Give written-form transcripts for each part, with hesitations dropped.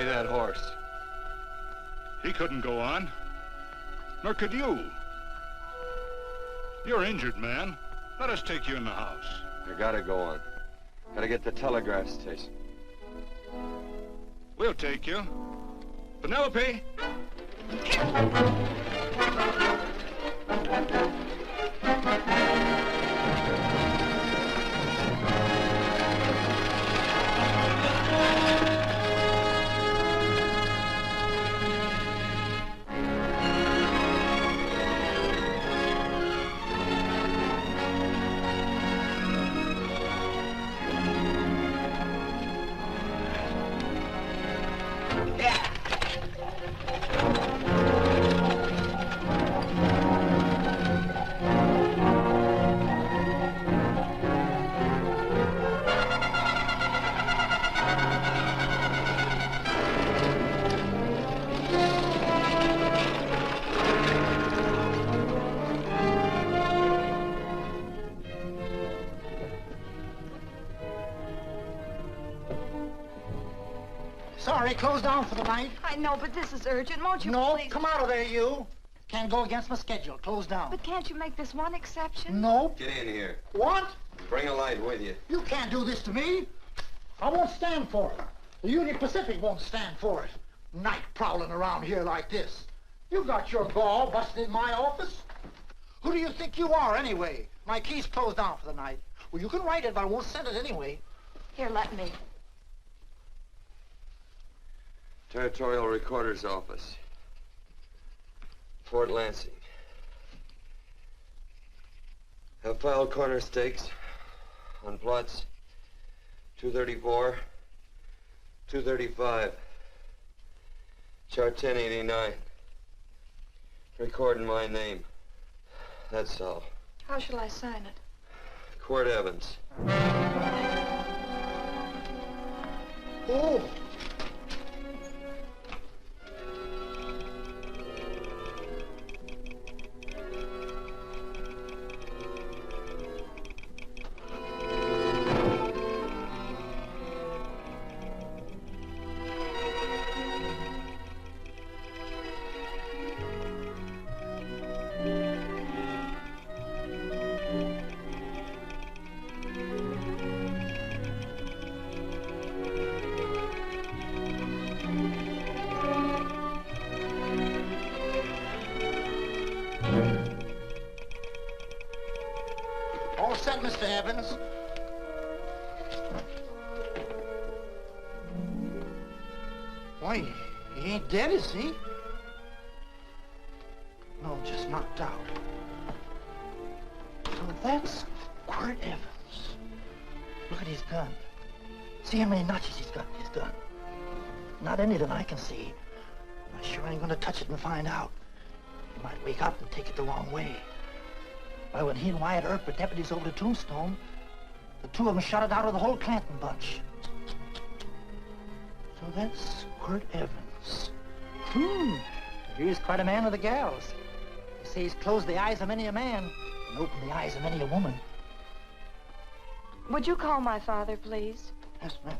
carry that horse. He couldn't go on. Nor could you. You're injured, man. Let us take you in the house. I gotta go on. Gotta get to the telegraph station. We'll take you. Penelope! Sorry, closed down for the night. I know, but this is urgent. Won't you please? No, come out of there, you. Can't go against my schedule. Closed down. But can't you make this one exception? No. Get in here. What? Bring a light with you. You can't do this to me. I won't stand for it. The Union Pacific won't stand for it. Night prowling around here like this. You got your gall busting in my office? Who do you think you are, anyway? My key's closed down for the night. Well, you can write it, but I won't send it anyway. Here, let me. Territorial Recorder's Office. Fort Lansing. Have filed corner stakes on plots 234, 235, chart 1089. Recording my name. That's all. How shall I sign it? Quirt Evans. Oh. All set, Mr. Evans. Why, he ain't dead, is he? No, just knocked out. So that's Quirt Evans. Look at his gun. See how many notches he's got in his gun. Not any that I can see. I sure ain't gonna touch it and find out. He might wake up and take it the wrong way. Why, when he and Wyatt Earp were deputies over to Tombstone, the two of them shot it out of the whole Clanton bunch. So that's Quirt Evans. He's quite a man with the gals. They say he's closed the eyes of many a man and opened the eyes of many a woman. Would you call my father, please? Yes, ma'am.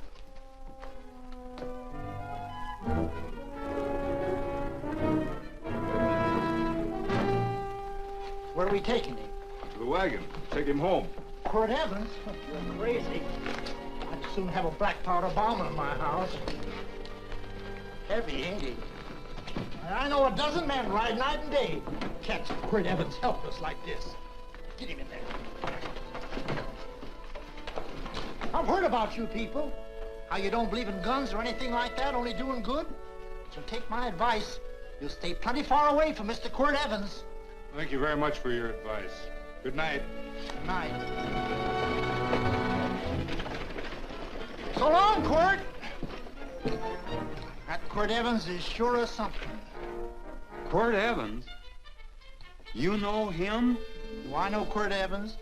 Where are we taking him? To the wagon. Take him home. Quirt Evans? You're crazy. I'd soon have a black powder bomb in my house. Heavy, ain't he? I know a dozen men ride night and day. Catch Quirt Evans helpless like this. Get him in there. I've heard about you people. How you don't believe in guns or anything like that, only doing good. So take my advice. You'll stay plenty far away from Mr. Quirt Evans. Thank you very much for your advice. Good night. Good night. So long, Quirt. That Quirt Evans is sure of something. Quirt Evans? You know him? Do I know Quirt Evans?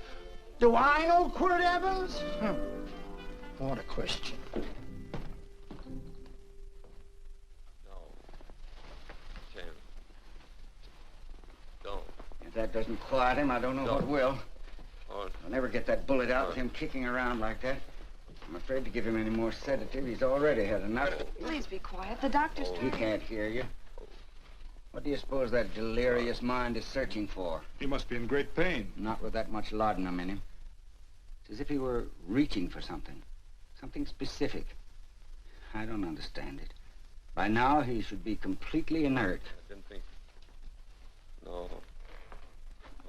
Do I know Quirt Evans? What a question. No. Tim. Don't. If that doesn't quiet him, I don't know what will. Oh. I'll never get that bullet out with him kicking around like that. I'm afraid to give him any more sedative. He's already had enough. Please be quiet. The doctor's He trying. can't hear you. What do you suppose that delirious mind is searching for? He must be in great pain. Not with that much laudanum in him. It's as if he were reaching for something. Something specific. I don't understand it. By now, he should be completely inert. I didn't think. No. All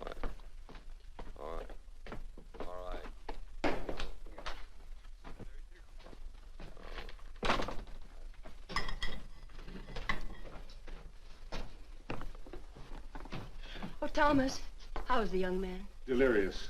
right. All right. All right. Oh, Thomas, how's the young man? Delirious.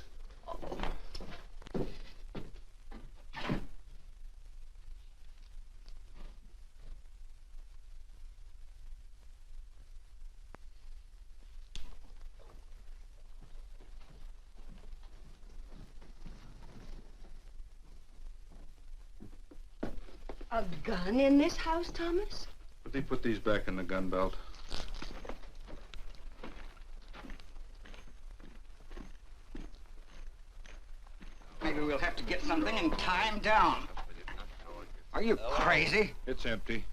A gun in this house, Thomas? But they put these back in the gun belt. Maybe we'll have to get something and tie him down. Are you crazy? It's empty.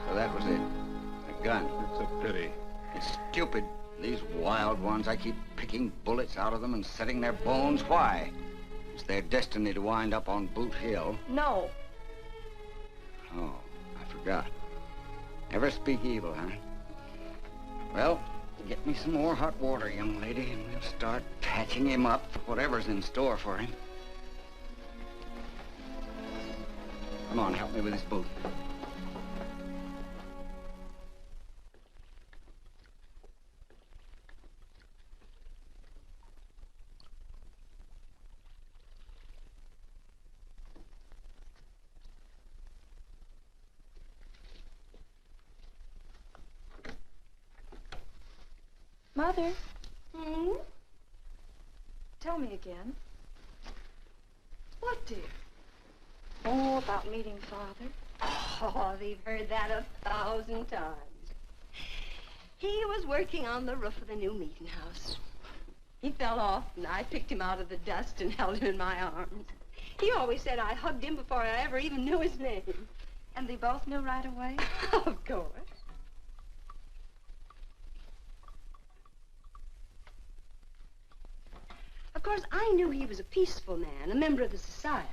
So that was it. A gun. It's a pity. It's stupid. These wild ones, I keep picking bullets out of them and setting their bones. Why? It's their destiny to wind up on Boot Hill. No. Oh, I forgot. Never speak evil, huh? Well, get me some more hot water, young lady, and we'll start patching him up for whatever's in store for him. Come on, help me with this boot. Mother, Hmm? tell me again. What, dear? Oh, about meeting Father. Oh, they've heard that 1,000 times. He was working on the roof of the new meeting house. He fell off, and I picked him out of the dust and held him in my arms. He always said I hugged him before I ever even knew his name. And they both knew right away? Of course. Of course, I knew he was a peaceful man, a member of the society.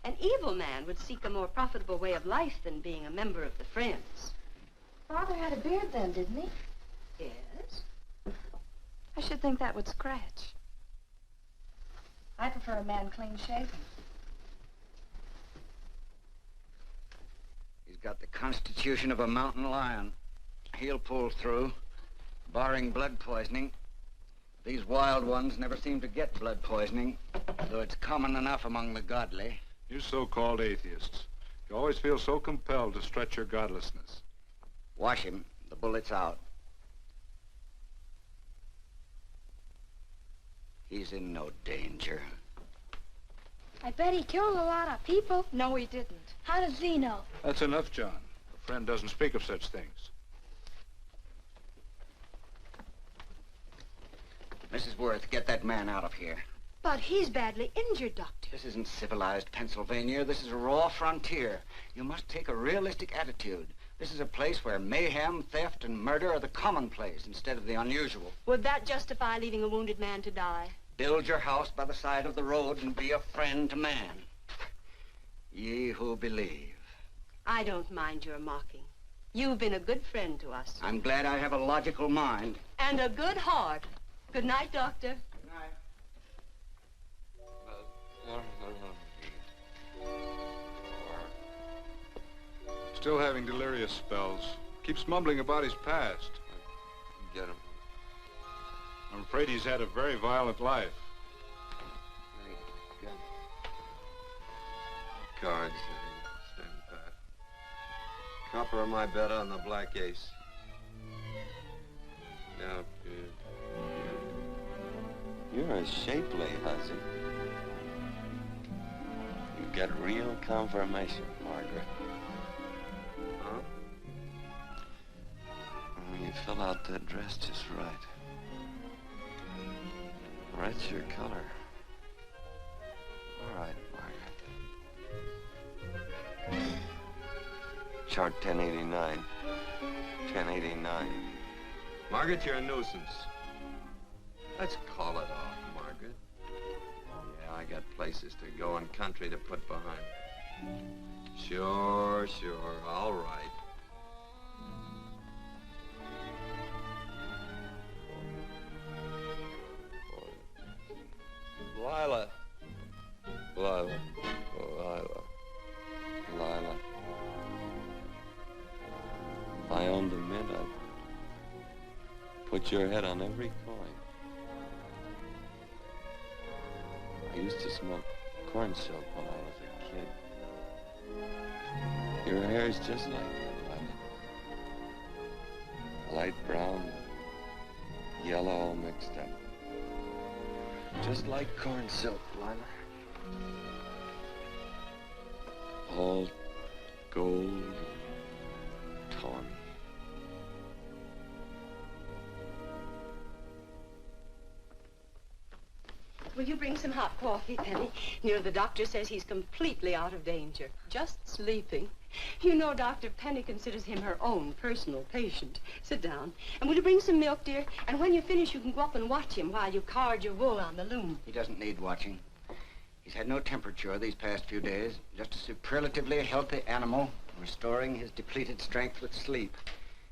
An evil man would seek a more profitable way of life than being a member of the Friends. Father had a beard then, didn't he? Yes? I should think that would scratch. I prefer a man clean shaven. He's got the constitution of a mountain lion. He'll pull through, barring blood poisoning. These wild ones never seem to get blood poisoning, though it's common enough among the godly. You so-called atheists. You always feel so compelled to stretch your godlessness. Wash him. The bullet's out. He's in no danger. I bet he killed a lot of people. No, he didn't. How does he know? That's enough, John. A friend doesn't speak of such things. Mrs. Worth, get that man out of here. But he's badly injured, Doctor. This isn't civilized Pennsylvania. This is a raw frontier. You must take a realistic attitude. This is a place where mayhem, theft, and murder are the commonplace instead of the unusual. Would that justify leaving a wounded man to die? Build your house by the side of the road and be a friend to man. Ye who believe. I don't mind your mocking. You've been a good friend to us. I'm glad I have a logical mind. And a good heart. Good night, Doctor. Good night. Still having delirious spells. Keeps mumbling about his past. Get him. I'm afraid he's had a very violent life. Gun. Cards. Same pat. Copper on my bet on the black ace. Now, you're a shapely hussy. You get real confirmation, Margaret. Huh? Oh, you fill out that dress just right. Red's your color. All right, Margaret. Chart 1089. 1089. Margaret, you're a nuisance. Let's call it off, Margaret. Yeah, I got places to go and country to put behind me. Sure, all right. Lila. If I owned a mint, I'd put your head on every coin. I used to smoke corn silk when I was a kid. Your hair's just like that, Lila. Light brown, yellow all mixed up. Just like corn silk, Lila. All gold, tawny. Will you bring some hot coffee, Penny? The doctor says he's completely out of danger. Just sleeping. You know, Dr. Penny considers him her own personal patient. Sit down. And will you bring some milk, dear? And when you finish, you can go up and watch him while you card your wool on the loom. He doesn't need watching. He's had no temperature these past few days. Just a superlatively healthy animal, restoring his depleted strength with sleep.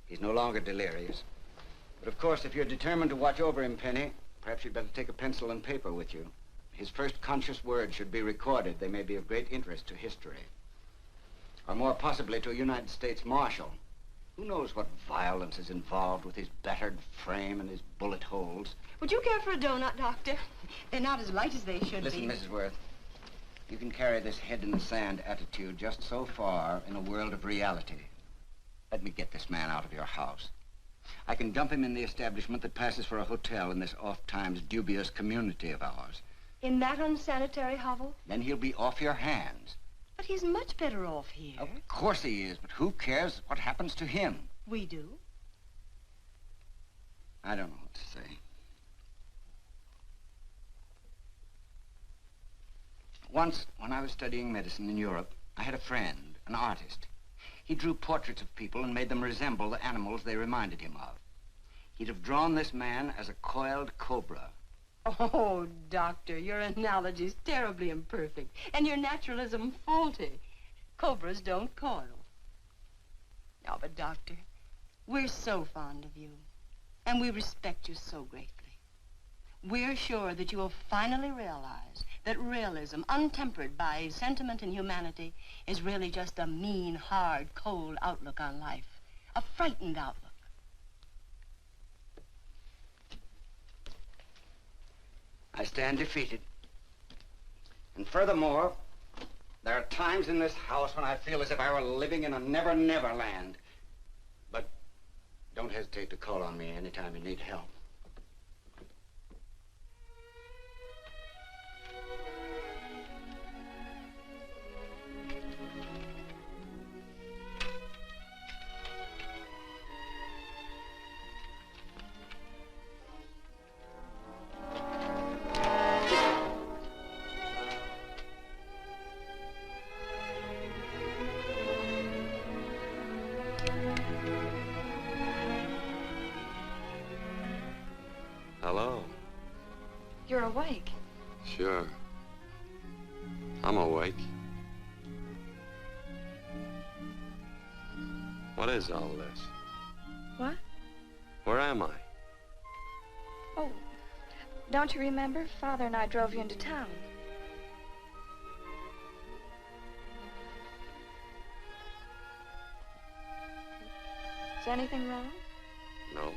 He's no longer delirious. But of course, if you're determined to watch over him, Penny, perhaps you'd better take a pencil and paper with you. His first conscious words should be recorded. They may be of great interest to history. Or more possibly to a United States Marshal. Who knows what violence is involved with his battered frame and his bullet holes. Would you care for a donut, Doctor? They're not as light as they should Listen, be. Mrs. Worth. You can carry this head-in-the-sand attitude just so far in a world of reality. Let me get this man out of your house. I can dump him in the establishment that passes for a hotel in this oft-times dubious community of ours. In that unsanitary hovel? Then he'll be off your hands. But he's much better off here. Of course he is, but who cares what happens to him? We do. I don't know what to say. Once, when I was studying medicine in Europe, I had a friend, an artist. He drew portraits of people and made them resemble the animals they reminded him of. He'd have drawn this man as a coiled cobra. Oh, Doctor, your analogy's terribly imperfect, and your naturalism faulty. Cobras don't coil. No, but Doctor, we're so fond of you, and we respect you so greatly. We're sure that you will finally realize that realism, untempered by sentiment and humanity, is really just a mean, hard, cold outlook on life. A frightened outlook. I stand defeated. And furthermore, there are times in this house when I feel as if I were living in a never-never land. But don't hesitate to call on me anytime you need help. Hello. You're awake. Sure. I'm awake. What is all this? What? Where am I? Oh, don't you remember? Father and I drove you into town. Is anything wrong? No.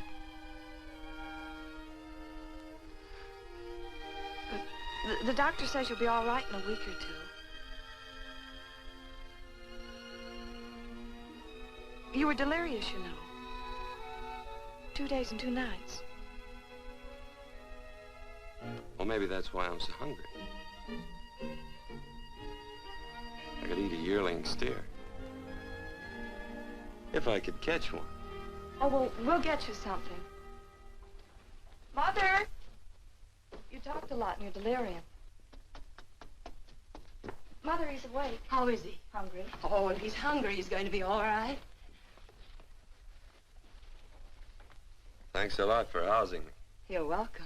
The doctor says you'll be all right in a week or two. You were delirious, you know. 2 days and 2 nights. Well, maybe that's why I'm so hungry. I could eat a yearling steer. If I could catch one. Oh, well, we'll get you something. Mother! You talked a lot in your delirium. Mother, he's awake. How is he? Hungry. Oh, if he's hungry, he's going to be all right. Thanks a lot for housing me. You're welcome.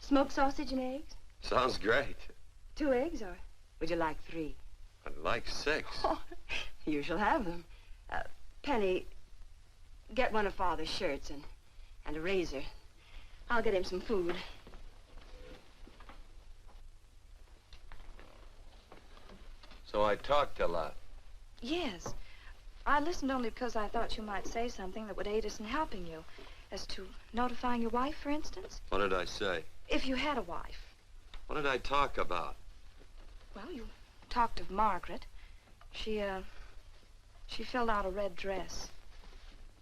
Smoked sausage and eggs? Sounds great. 2 eggs, or would you like 3? I'd like 6. Oh, you shall have them. Penny, get one of Father's shirts and a razor. I'll get him some food. So I talked a lot. Yes. I listened only because I thought you might say something that would aid us in helping you. As to notifying your wife, for instance. What did I say? If you had a wife. What did I talk about? Well, you talked of Margaret. She filled out a red dress.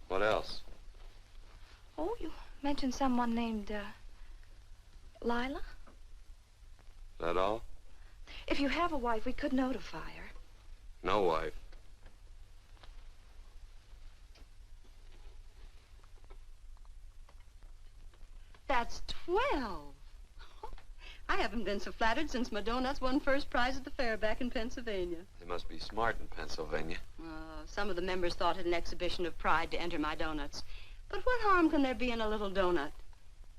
What else? Oh, you mentioned someone named, Lila? That all? If you have a wife, we could notify her. No wife. That's 12. I haven't been so flattered since my doughnuts won first prize at the fair back in Pennsylvania. They must be smart in Pennsylvania. Some of the members thought it an exhibition of pride to enter my doughnuts. But what harm can there be in a little doughnut?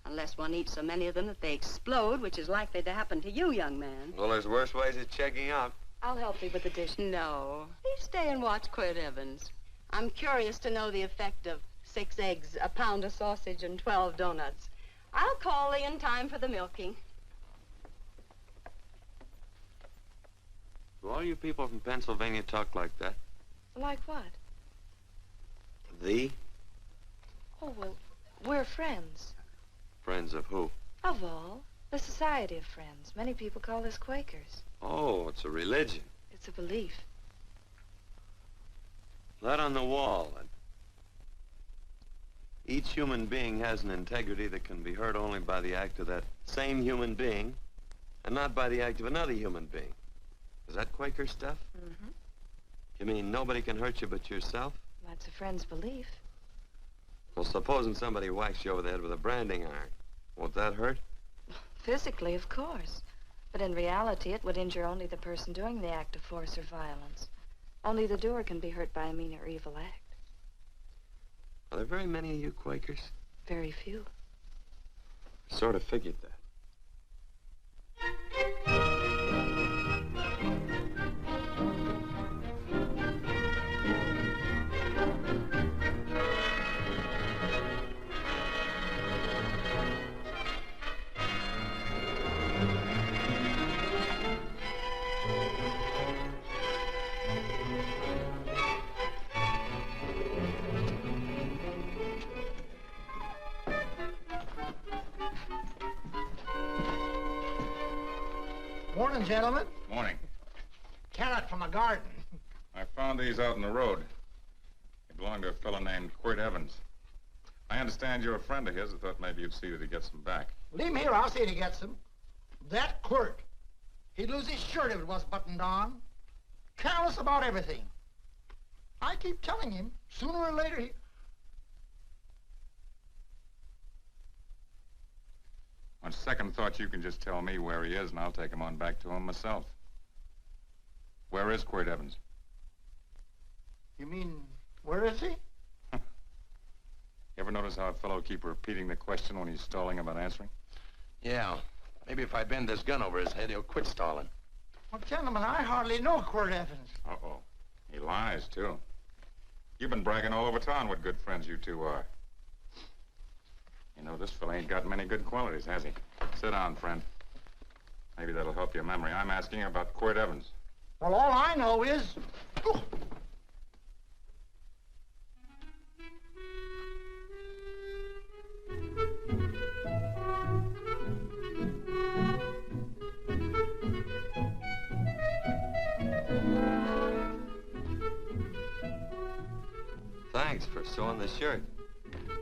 Unless one eats so many of them that they explode, which is likely to happen to you, young man. Well, there's worse ways of checking out. I'll help you with the dish. No. Please stay and watch Quirt Evans. I'm curious to know the effect of 6 eggs, a pound of sausage, and 12 doughnuts. I'll call Lee in time for the milking. Do all you people from Pennsylvania talk like that? Like what? Thee? Oh, well, we're friends. Friends of who? Of all. The Society of Friends. Many people call us Quakers. Oh, it's a religion. It's a belief. That on the wall, then. Each human being has an integrity that can be hurt only by the act of that same human being, and not by the act of another human being. Is that Quaker stuff? Mm-hmm. You mean nobody can hurt you but yourself? That's a friend's belief. Well, supposing somebody whacks you over the head with a branding iron. Won't that hurt? Physically, of course. But in reality, it would injure only the person doing the act of force or violence. Only the doer can be hurt by a mean or evil act. Are there very many of you Quakers? Very few. I sort of figured that. Morning, gentlemen. Morning. Carrot from a garden. I found these out in the road. They belong to a fellow named Quirt Evans. I understand you're a friend of his. I thought maybe you'd see that he gets them back. Leave him here. I'll see that he gets them. That Quirt. He'd lose his shirt if it was buttoned on. Careless about everything. I keep telling him, sooner or later he... On second thought, you can just tell me where he is, and I'll take him on back to him myself. Where is Quirt Evans? You mean, where is he? You ever notice how a fellow keep repeating the question when he's stalling about answering? Yeah. Maybe if I bend this gun over his head, he'll quit stalling. Well, gentlemen, I hardly know Quirt Evans. Uh-oh. He lies, too. You've been bragging all over town what good friends you two are. You know, this fella ain't got many good qualities, has he? Sit down, friend. Maybe that'll help your memory. I'm asking about Quirt Evans. Well, all I know is... Oh. Thanks for sewing the shirt.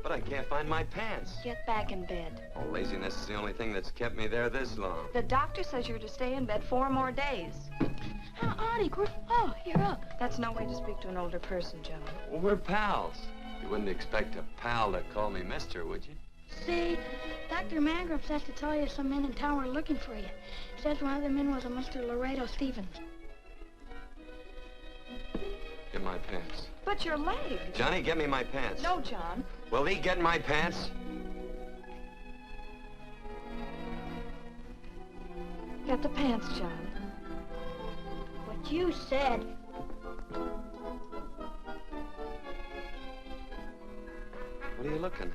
But I can't find my pants. Get back in bed. Oh, laziness is the only thing that's kept me there this long. The doctor says you're to stay in bed 4 more days. Auntie, oh, you're up. That's no way to speak to an older person, John. Well, we're pals. You wouldn't expect a pal to call me mister, would you? See, Dr. Mangrum says to tell you some men in town were looking for you. Says one of the men was a Mr. Laredo Stevens. Get my pants. But your leg. Johnny, get me my pants. No, John. Will he get my pants? Get the pants, John. What you said. What are you looking at?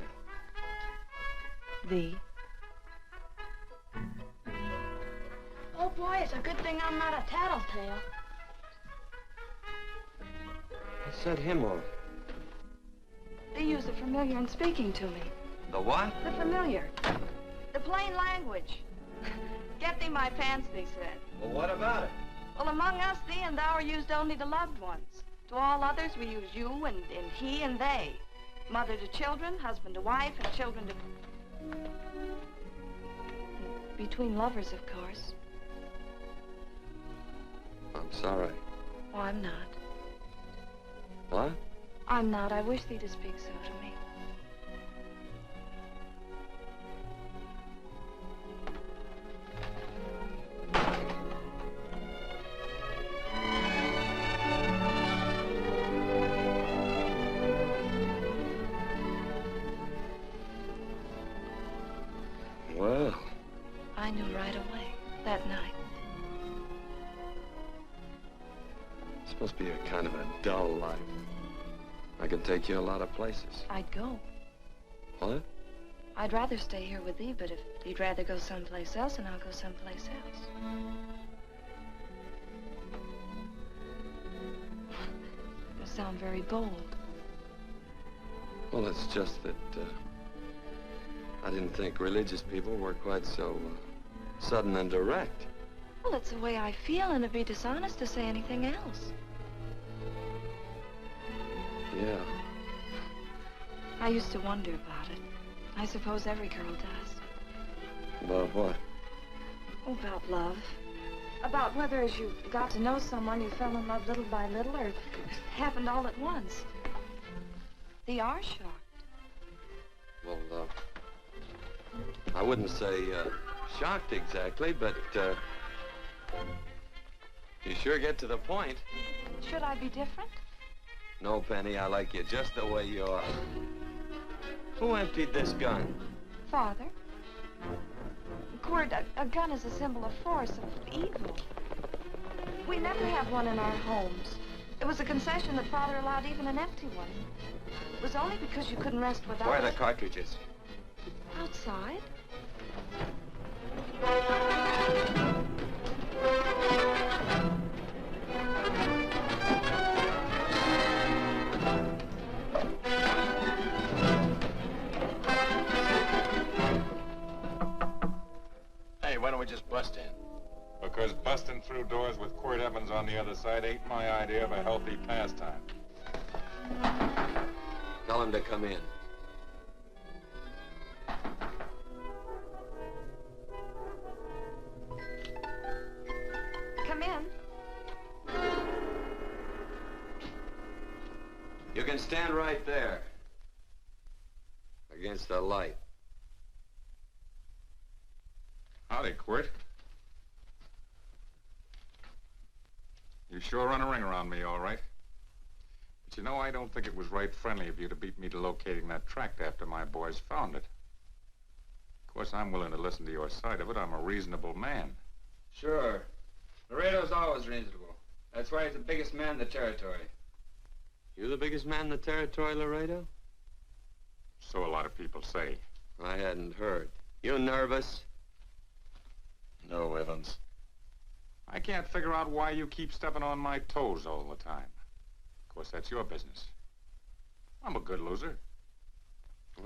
The. Oh, boy, it's a good thing I'm not a tattletale. I set him off. They use the familiar in speaking to me. The what? The familiar. The plain language. Get thee my pants, they said. Well, what about it? Well, among us, thee and thou are used only to loved ones. To all others, we use you and he and they. Mother to children, husband to wife, and children to... Between lovers, of course. I'm sorry. Oh, I'm not. What? I'm not. I wish thee to speak so to me. Well. I knew right away, that night. It's supposed to be a kind of a dull life. I can take you a lot of places. I'd go. What? I'd rather stay here with thee, but if you'd rather go someplace else, then I'll go someplace else. You sound very bold. Well, it's just that, I didn't think religious people were quite so, sudden and direct. Well, it's the way I feel, and it'd be dishonest to say anything else. Yeah. I used to wonder about it. I suppose every girl does. About what? Oh, about love. About whether as you got to know someone, you fell in love little by little, or it happened all at once. They are shocked. Well, I wouldn't say, shocked exactly, but, you sure get to the point. Should I be different? No, Penny, I like you just the way you are. Who emptied this gun? Father. Quirt, a gun is a symbol of force, of evil. We never have one in our homes. It was a concession that Father allowed even an empty one. It was only because you couldn't rest without Where are it. the cartridges? Outside. Hey, why don't we just bust in? Because busting through doors with Quirt Evans on the other side ain't my idea of a healthy pastime. Tell him to come in. Come in. You can stand right there. Against the light. Howdy, Quirt. You sure run a ring around me, all right. But you know, I don't think it was right friendly of you to beat me to locating that tract after my boys found it. Of course, I'm willing to listen to your side of it. I'm a reasonable man. Sure. Laredo's always reasonable. That's why he's the biggest man in the territory. You the biggest man in the territory, Laredo? So a lot of people say. I hadn't heard. You nervous? No, Evans. I can't figure out why you keep stepping on my toes all the time. Of course, that's your business. I'm a good loser.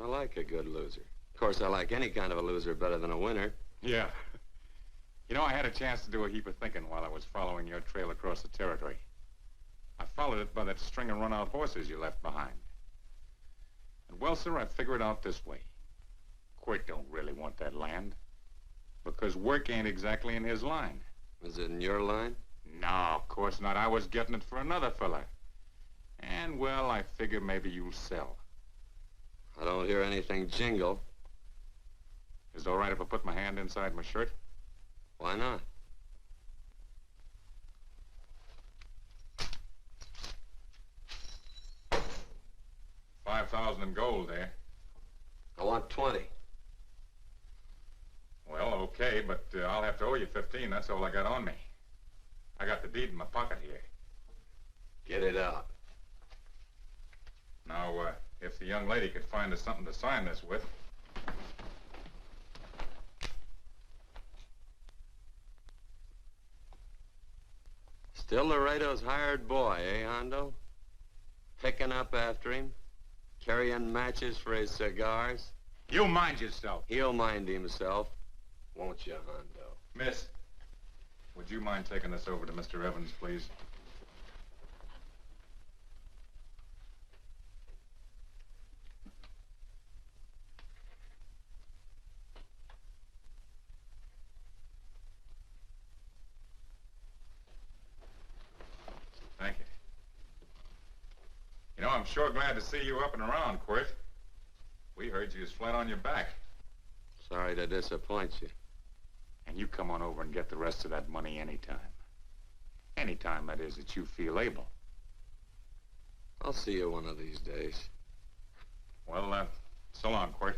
I like a good loser. Of course, I like any kind of a loser better than a winner. Yeah. You know, I had a chance to do a heap of thinking while I was following your trail across the territory. I followed it by that string of run-out horses you left behind. And, well, sir, I figured it out this way. Quirt don't really want that land. Because work ain't exactly in his line. Is it in your line? No, of course not. I was getting it for another fella. And, well, I figure maybe you'll sell. I don't hear anything jingle. Is it all right if I put my hand inside my shirt? Why not? $5,000 in gold, eh? I want 20. Well, okay, but I'll have to owe you 15. That's all I got on me. I got the deed in my pocket here. Get it out. Now, if the young lady could find us something to sign this with. Still Laredo's hired boy, eh, Hondo? Picking up after him, carrying matches for his cigars. You mind yourself. He'll mind himself, won't you, Hondo? Miss, would you mind taking this over to Mr. Evans, please? Thank you. You know, I'm sure glad to see you up and around, Quirt. We heard you was flat on your back. Sorry to disappoint you. And you come on over and get the rest of that money anytime. Anytime, that is, that you feel able. I'll see you one of these days. Well, so long, Quirt.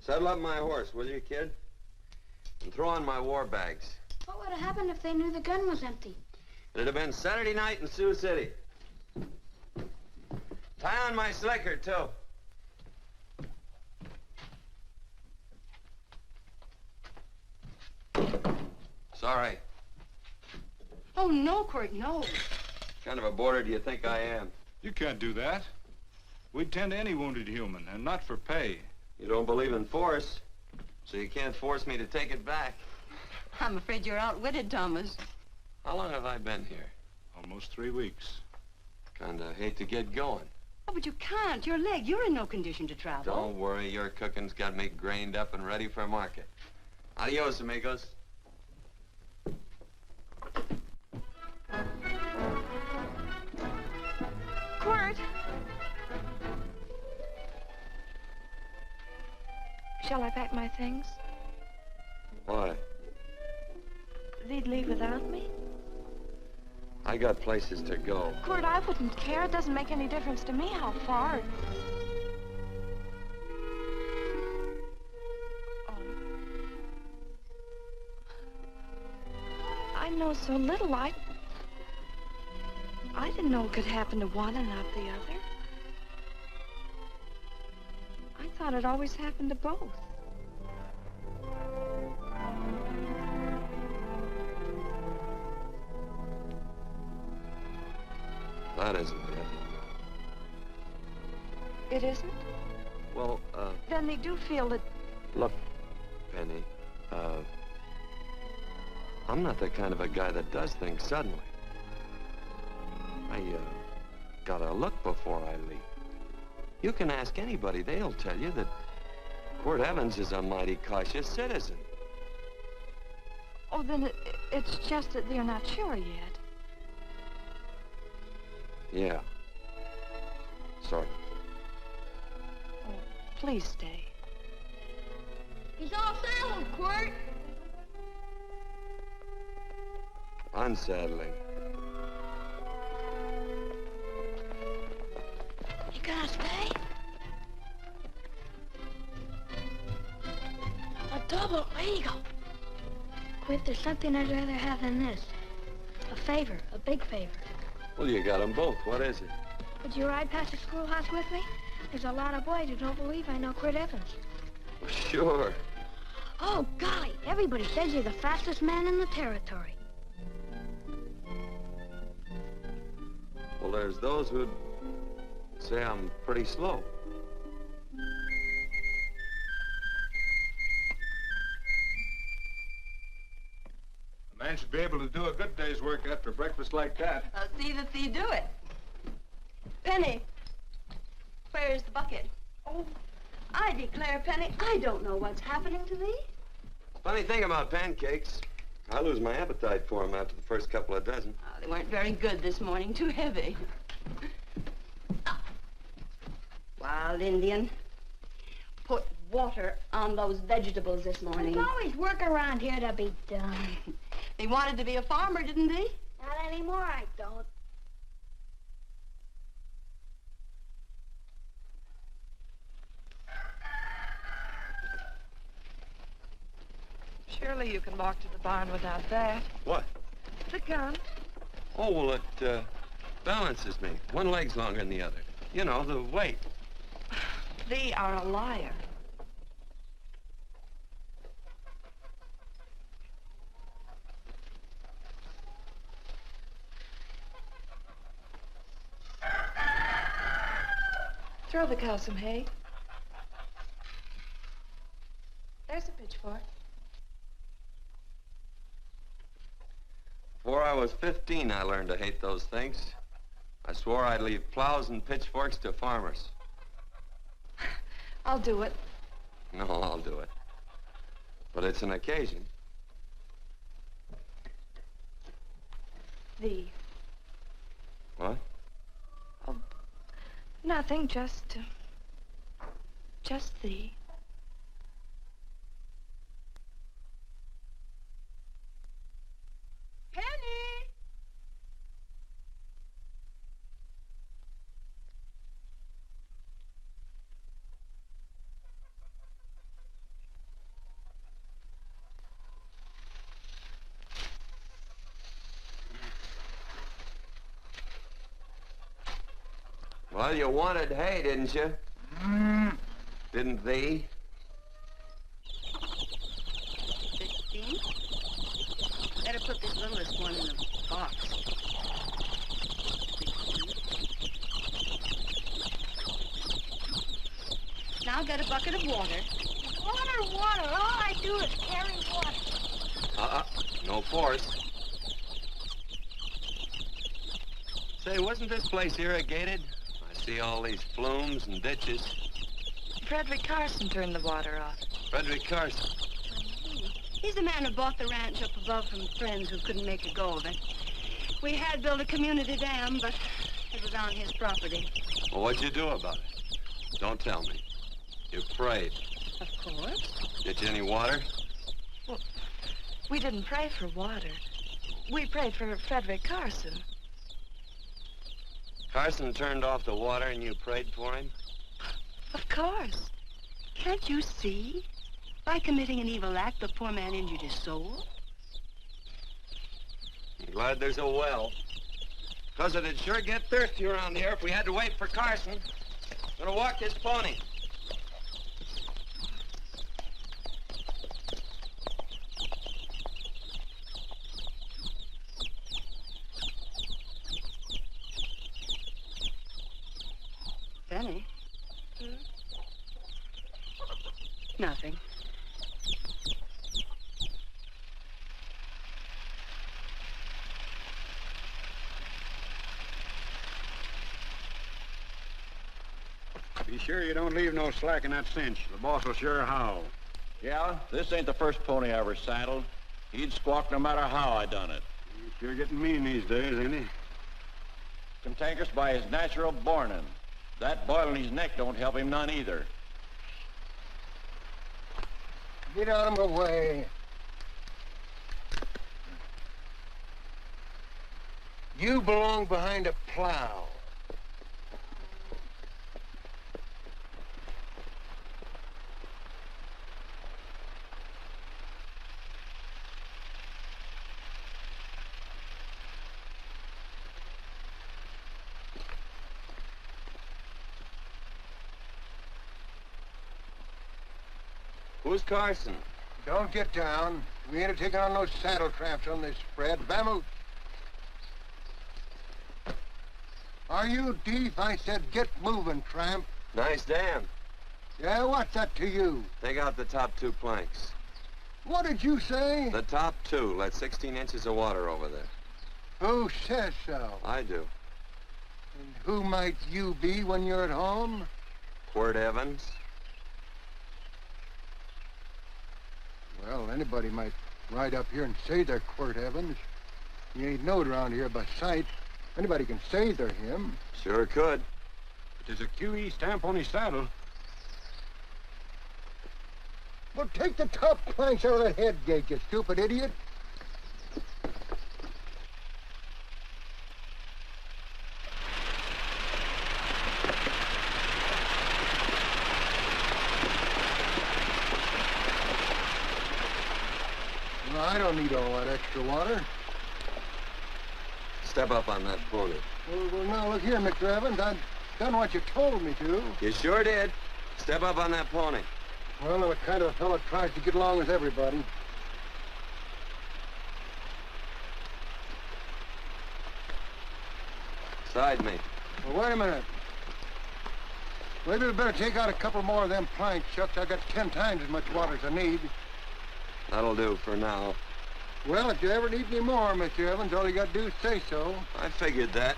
Saddle up my horse, will you, kid? And throw on my war bags. What would have happened if they knew the gun was empty? It'd have been Saturday night in Sioux City. Tie on my slicker, too. Sorry. Oh, no, Quirt, no. What kind of a boarder do you think I am? You can't do that. We'd tend to any wounded human, and not for pay. You don't believe in force, so you can't force me to take it back. I'm afraid you're outwitted, Thomas. How long have I been here? Almost 3 weeks. Kinda hate to get going. Oh, but you can't. Your leg, you're in no condition to travel. Don't worry, your cooking's got me grained up and ready for market. Adios, amigos. Quirt! Shall I pack my things? Why? They'd leave without me? I got places to go. Quirt, I wouldn't care. It doesn't make any difference to me how far. Oh. I know so little. I didn't know it could happen to one and not the other. I thought it always happened to both. That isn't it. It isn't? Well, Then they do feel that... look, Penny, I'm not the kind of a guy that does things suddenly. I, gotta look before I leap. You can ask anybody, they'll tell you that Quirt Evans is a mighty cautious citizen. Oh, then it's just that they're not sure yet. Yeah. Sort of. Oh, please stay. He's all saddled, Quirt. Unsettling. You gonna stay? A double eagle. Quirt, there's something I'd rather have than this. A favor, a big favor. Well, you got them both. What is it? Would you ride past the schoolhouse with me? There's a lot of boys who don't believe I know Quirt Evans. Sure. Oh, golly, everybody says you're the fastest man in the territory. Well, there's those who'd say I'm pretty slow. The man man should be able to do a good day's work after breakfast like that. I'll see that thee do it. Penny, where's the bucket? Oh, I declare, Penny, I don't know what's happening to thee. Funny thing about pancakes, I lose my appetite for them after the first couple of dozen. Oh, they weren't very good this morning, too heavy. Wild Indian, put water on those vegetables this morning. There's always work around here to be done. He wanted to be a farmer, didn't he? Not anymore, I don't. Surely you can walk to the barn without that. What? The gun. Oh, well, it balances me. One leg's longer than the other. You know, the weight. Thee are a liar. Throw the cow some hay. There's a pitchfork. Before I was 15, I learned to hate those things. I swore I'd leave plows and pitchforks to farmers. I'll do it. No, I'll do it. But it's an occasion. Thee. What? Oh, nothing, just thee. Penny! Well, you wanted hay, didn't you? Didn't thee? 15? Better put this littlest one in the box. 16. Now get a bucket of water. Water, water. All I do is carry water. No force. Say, wasn't this place irrigated? I see all these flumes and ditches. Frederick Carson turned the water off. Frederick Carson. He's the man who bought the ranch up above from friends who couldn't make a go of it. We had built a community dam, but it was on his property. Well, what'd you do about it? Don't tell me. You prayed. Of course. Get you any water? Well, we didn't pray for water. We prayed for Frederick Carson. Carson turned off the water and you prayed for him? Of course. Can't you see? By committing an evil act, the poor man injured his soul. I'm glad there's a well. Because it'd sure get thirsty around here if we had to wait for Carson. Gonna walk this pony. Benny? Nothing. Be sure you don't leave no slack in that cinch. The boss will sure howl. Yeah, this ain't the first pony I ever saddled. He'd squawk no matter how I done it. He's sure getting mean these days, ain't he? Cantankerous by his natural bornin'. That boil in his neck don't help him none either. Get out of my way. You belong behind a plow. Who's Carson? Don't get down. We ain't taking on no saddle tramps on this spread. Vamoose. Are you deef? I said get moving, tramp. Nice dam. Yeah, what's that to you? Take out the top two planks. What did you say? The top two let 16 inches of water over there. Who says so? I do. And who might you be when you're at home? Quirt Evans. Well, anybody might ride up here and say they're Quirt Evans. You ain't knowed around here by sight. Anybody can say they're him. Sure could. But there's a QE stamp on his saddle. Well, take the top planks out of the head gate, you stupid idiot. Well, I don't need all that extra water. Step up on that pony. Well, now, look here, Mr. Evans. I've done what you told me to. You sure did. Step up on that pony. Well, I'm the kind of a fellow tries to get along with everybody. Side me. Well, wait a minute. Maybe we better take out a couple more of them planks, Chuck. I got 10 times as much water as I need. That'll do for now. Well, if you ever need any more, Mr. Evans, all you got to do is say so. I figured that.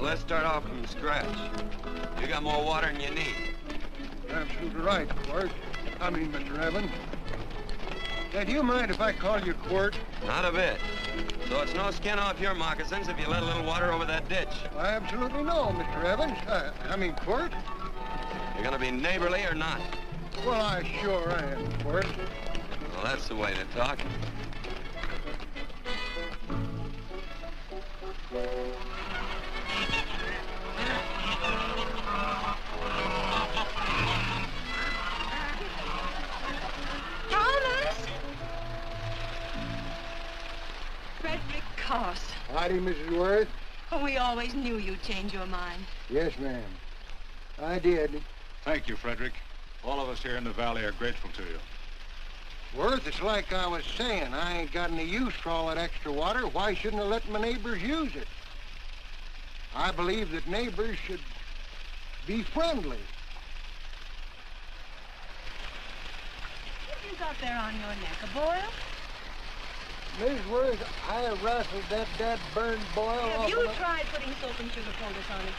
Let's start off from scratch. You got more water than you need. You're absolutely right, Quirt. I mean, Mr. Evans. Hey, do you mind if I call you Quirt? Not a bit. So it's no skin off your moccasins if you let a little water over that ditch. I absolutely know, Mr. Evans. I mean, Quirt. You're gonna be neighborly or not? Well, I sure am, Quirt. Well, that's the way to talk. Howdy, Mrs. Worth. Oh, we always knew you'd change your mind. Yes, ma'am. I did. Thank you, Frederick. All of us here in the valley are grateful to you. Worth, it's like I was saying. I ain't got any use for all that extra water. Why shouldn't I let my neighbors use it? I believe that neighbors should be friendly. What have you got there on your neck, a boil? Miss Worth, I wrestled that burned boil off. Have you tried putting soap and sugar poultice on it?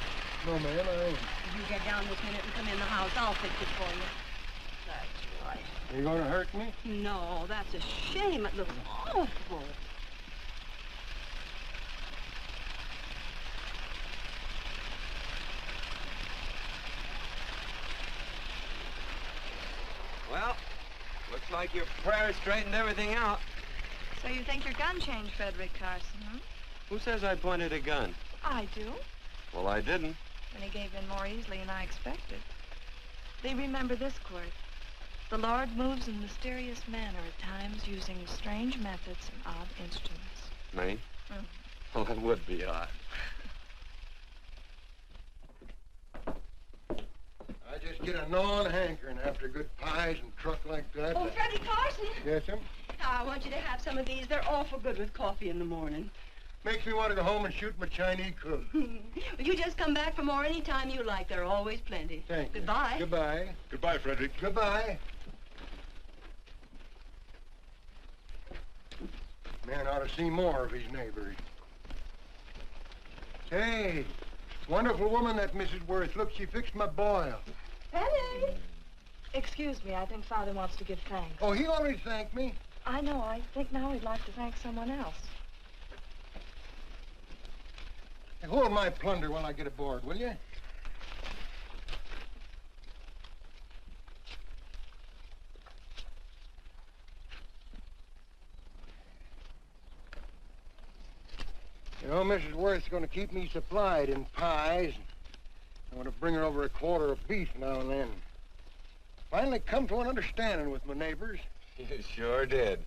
No, ma'am, I ain't. If you get down this minute and come in the house, I'll fix it for you. That's right. Are you going to hurt me? No, that's a shame. It looks awful. Well, looks like your prayer straightened everything out. So you think your gun changed, Frederick Carson, huh? Who says I pointed a gun? I do. Well, I didn't. And he gave in more easily than I expected. They remember this, Quirt. The Lord moves in mysterious manner at times, using strange methods and odd instruments. Me? Well, that would be odd. I just get a gnawing hankering after good pies and truck like that. Oh, Freddie Carson. Yes, ma'am? I want you to have some of these. They're awful good with coffee in the morning. Makes me want to go home and shoot my Chinese cook. Well, you just come back for more any time you like. There are always plenty. Thank you. Goodbye. Goodbye. Goodbye, Frederick. Goodbye. Man ought to see more of his neighbors. Say, wonderful woman, that Mrs. Worth. Look, she fixed my boil. Penny! Excuse me, I think Father wants to give thanks. Oh, he already thanked me. I know. I think now he'd like to thank someone else. Hey, hold my plunder while I get aboard, will you? You know, Mrs. Worth's going to keep me supplied in pies. I'm going to bring her over a quarter of beef now and then. Finally come to an understanding with my neighbors. You sure did.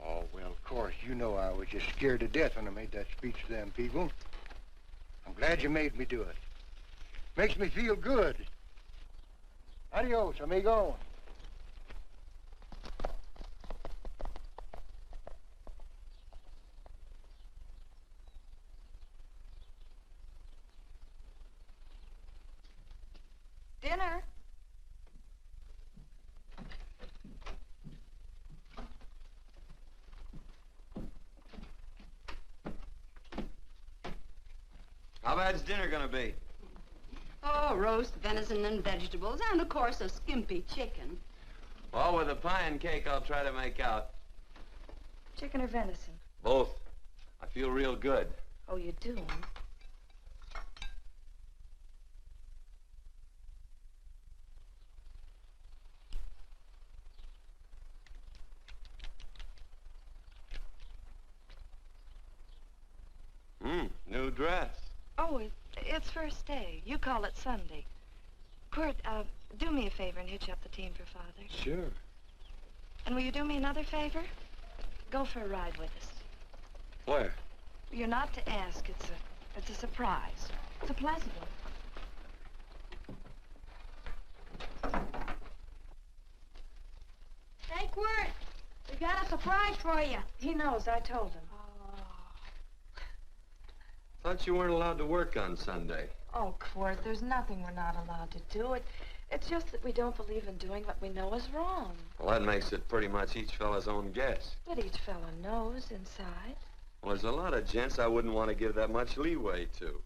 Oh, well, of course, you know I was just scared to death when I made that speech to them people. I'm glad you made me do it. Makes me feel good. Adios, amigo. Dinner. How bad's dinner gonna be? Oh, roast venison and vegetables, and of course a skimpy chicken. Well, with a pie and cake, I'll try to make out. Chicken or venison? Both. I feel real good. Oh, you do? New dress. Oh, it's first day. You call it Sunday. Kurt, do me a favor and hitch up the team for Father. Sure. And will you do me another favor? Go for a ride with us. Where? You're not to ask. It's a surprise. It's a pleasant one. Hey, Quirt, we got a surprise for you. He knows. I told him. Thought you weren't allowed to work on Sunday. Oh, Quirt, there's nothing we're not allowed to do. It's just that we don't believe in doing what we know is wrong. Well, that makes it pretty much each fella's own guess. But each fellow knows inside. Well, there's a lot of gents I wouldn't want to give that much leeway to.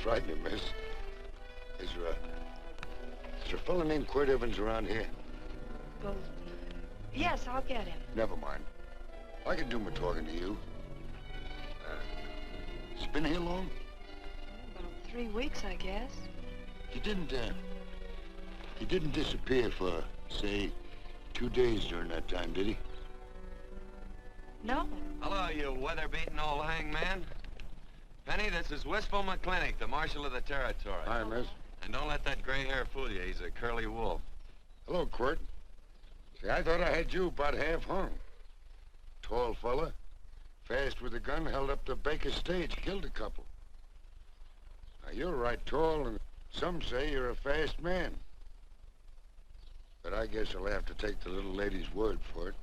Frighten you, miss. Is there a fella named Quirt Evans around here? Well, yes, I'll get him. Never mind. I can do my talking to you. It's been here long? About 3 weeks, I guess. He didn't disappear for, say, 2 days during that time, did he? No. Hello, you weather-beaten old hangman. Penny, this is Wistful McClintock, the Marshal of the Territory. Hi, miss. And don't let that gray hair fool you. He's a curly wolf. Hello, Quirt. See, I thought I had you about half hung. Tall fella, fast with a gun, held up the Baker stage, killed a couple. Now, you're right tall, and some say you're a fast man. But I guess I'll have to take the little lady's word for it.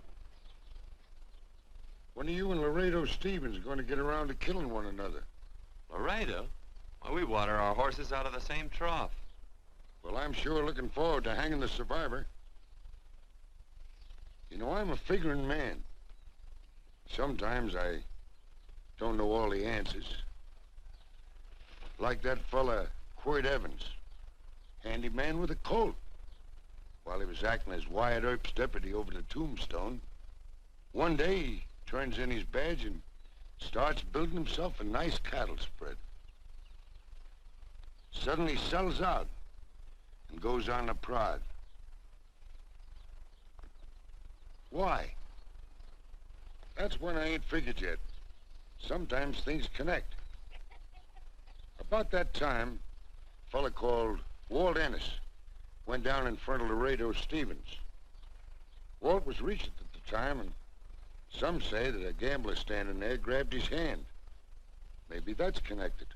When are you and Laredo Stevens going to get around to killing one another? Laredo? Well, we water our horses out of the same trough. Well, I'm sure looking forward to hanging the survivor. You know, I'm a figuring man. Sometimes I don't know all the answers. Like that fella, Quirt Evans. Handyman with a colt. While he was acting as Wyatt Earp's deputy over the Tombstone, one day he turns in his badge and starts building himself a nice cattle spread. Suddenly sells out and goes on a prod. Why? That's one I ain't figured yet. Sometimes things connect. About that time, a fella called Walt Ennis went down in front of Laredo Stevens. Walt was Regent at the time, and some say that a gambler standing there grabbed his hand. Maybe that's connected.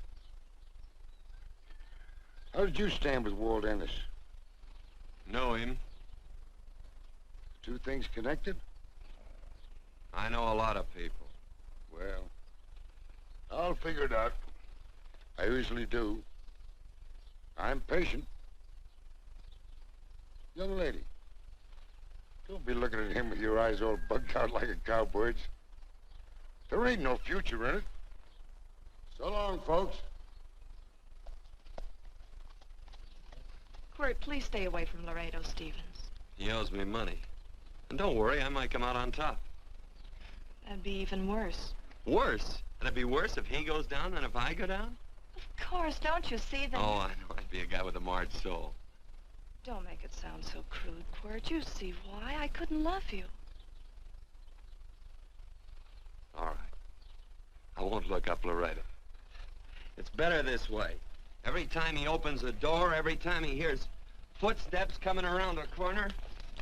How did you stand with Walt Ennis? Know him. Two things connected? I know a lot of people. Well, I'll figure it out. I usually do. I'm patient. Young lady, don't be looking at him with your eyes all bugged out like a cowbird's. There ain't no future in it. So long, folks. Quirt, please stay away from Laredo, Stevens. He owes me money. And don't worry, I might come out on top. That'd be even worse. Worse? It'd be worse if he goes down than if I go down? Of course, don't you see that? Oh, I know. I'd be a guy with a marred soul. Don't make it sound so crude, Quirt. You see why I couldn't love you. All right. I won't look up Laredo. It's better this way. Every time he opens the door, every time he hears footsteps coming around the corner,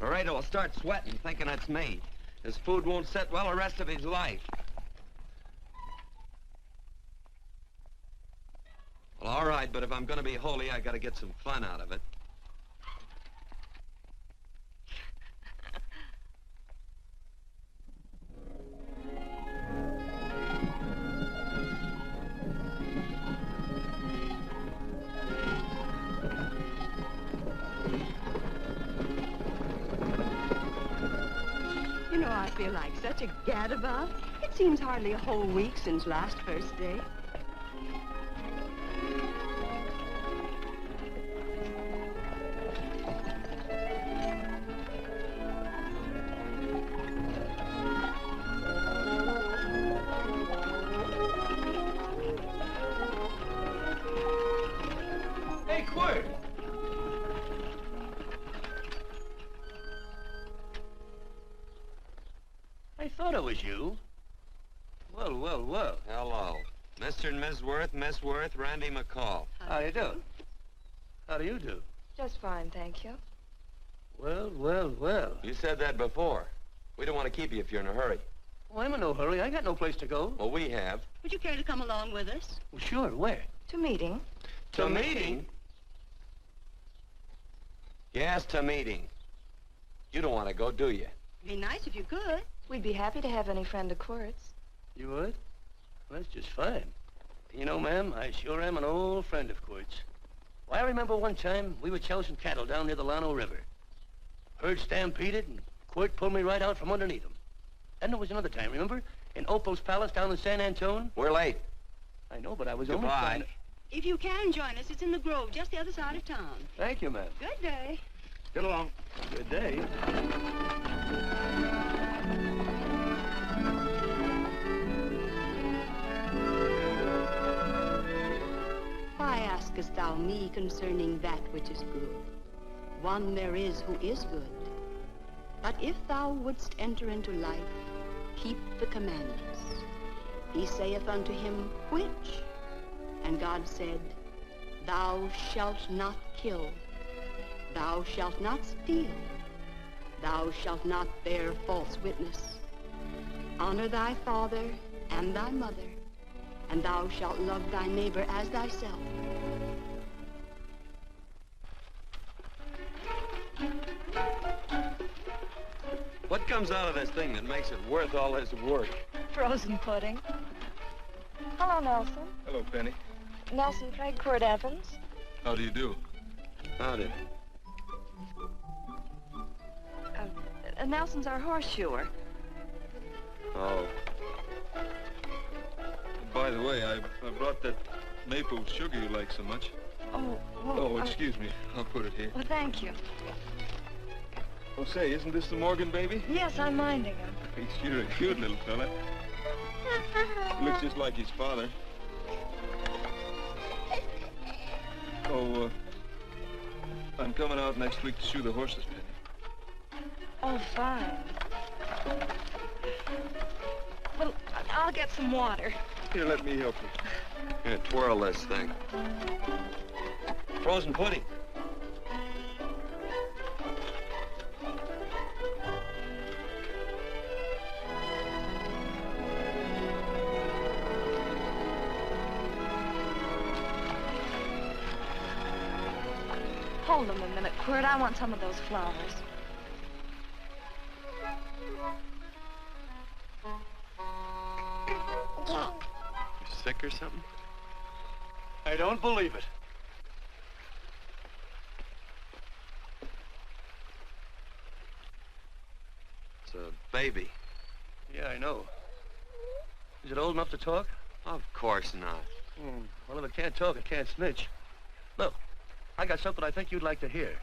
Laredo will start sweating, thinking it's me. His food won't sit well the rest of his life. Well, all right, but if I'm gonna be holy, I gotta get some fun out of it. You know, I feel like such a gadabout. It seems hardly a whole week since last first day. Hey, Quirt! I thought it was you. Well, well, well. Hello. Mr. and Miss Worth, Randy McCall. How do you do? How do you do? Just fine, thank you. Well, well, well. You said that before. We don't want to keep you if you're in a hurry. Well, I'm in no hurry. I got no place to go. Well, we have. Would you care to come along with us? Well, sure. Where? To meeting. To meeting? Yes, to meeting. You don't want to go, do you? Be nice if you could. We'd be happy to have any friend of Quirt's. You would? Well, that's just fine. You know, ma'am, I sure am an old friend of Quirt's. Why, I remember one time we were chousing cattle down near the Llano River. Herd stampeded, and Quirt pulled me right out from underneath him. Then there was another time, remember? In Opal's Palace down in San Antone? We're late. I know, but I was Goodbye. only trying to... If you can join us, it's in the Grove, just the other side of town. Thank you, ma'am. Good day. Get along. Good day. Why askest thou me concerning that which is good? One there is who is good. But if thou wouldst enter into life, keep the commandments. He saith unto him, which? And God said, thou shalt not kill. Thou shalt not steal. Thou shalt not bear false witness. Honor thy father and thy mother, and thou shalt love thy neighbor as thyself. What comes out of this thing that makes it worth all this work? Frozen pudding. Hello, Nelson. Hello, Penny. Nelson Craig, Quirt Evans. How do you do? Howdy. Nelson's our horseshoer. Oh. By the way, I brought that maple sugar you like so much. Oh, well, Oh, excuse me. I'll put it here. Well, thank you. Oh, say, isn't this the Morgan baby? Yes, I'm minding him. He's sure a cute little fella. Looks just like his father. Oh, I'm coming out next week to shoe the horses, Penny. Oh, fine. Well, I'll get some water. Here, let me help you. Here, twirl this thing. Frozen pudding. Hold them a minute, Quirt. I want some of those flowers. You sick or something? I don't believe it. It's a baby. Yeah, I know. Is it old enough to talk? Of course not. Well, if it can't talk, it can't snitch. Look, I got something I think you'd like to hear.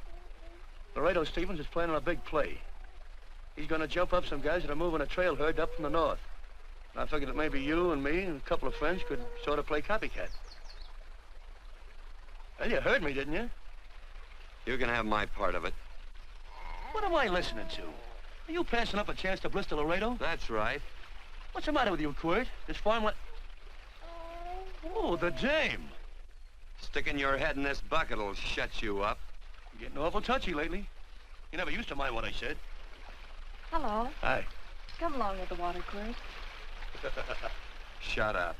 Laredo Stevens is planning a big play. He's gonna jump up some guys that are moving a trail herd up from the north. And I figured that maybe you and me and a couple of friends could sort of play copycat. Well, you heard me, didn't you? You can have my part of it. What am I listening to? Are you passing up a chance to blister Laredo? That's right. What's the matter with you, Quirt? This farm Oh, the dame. Sticking your head in this bucket will shut you up. You're getting awful touchy lately. You never used to mind what I said. Hello. Hi. Come along with the water, Quirt. Shut up.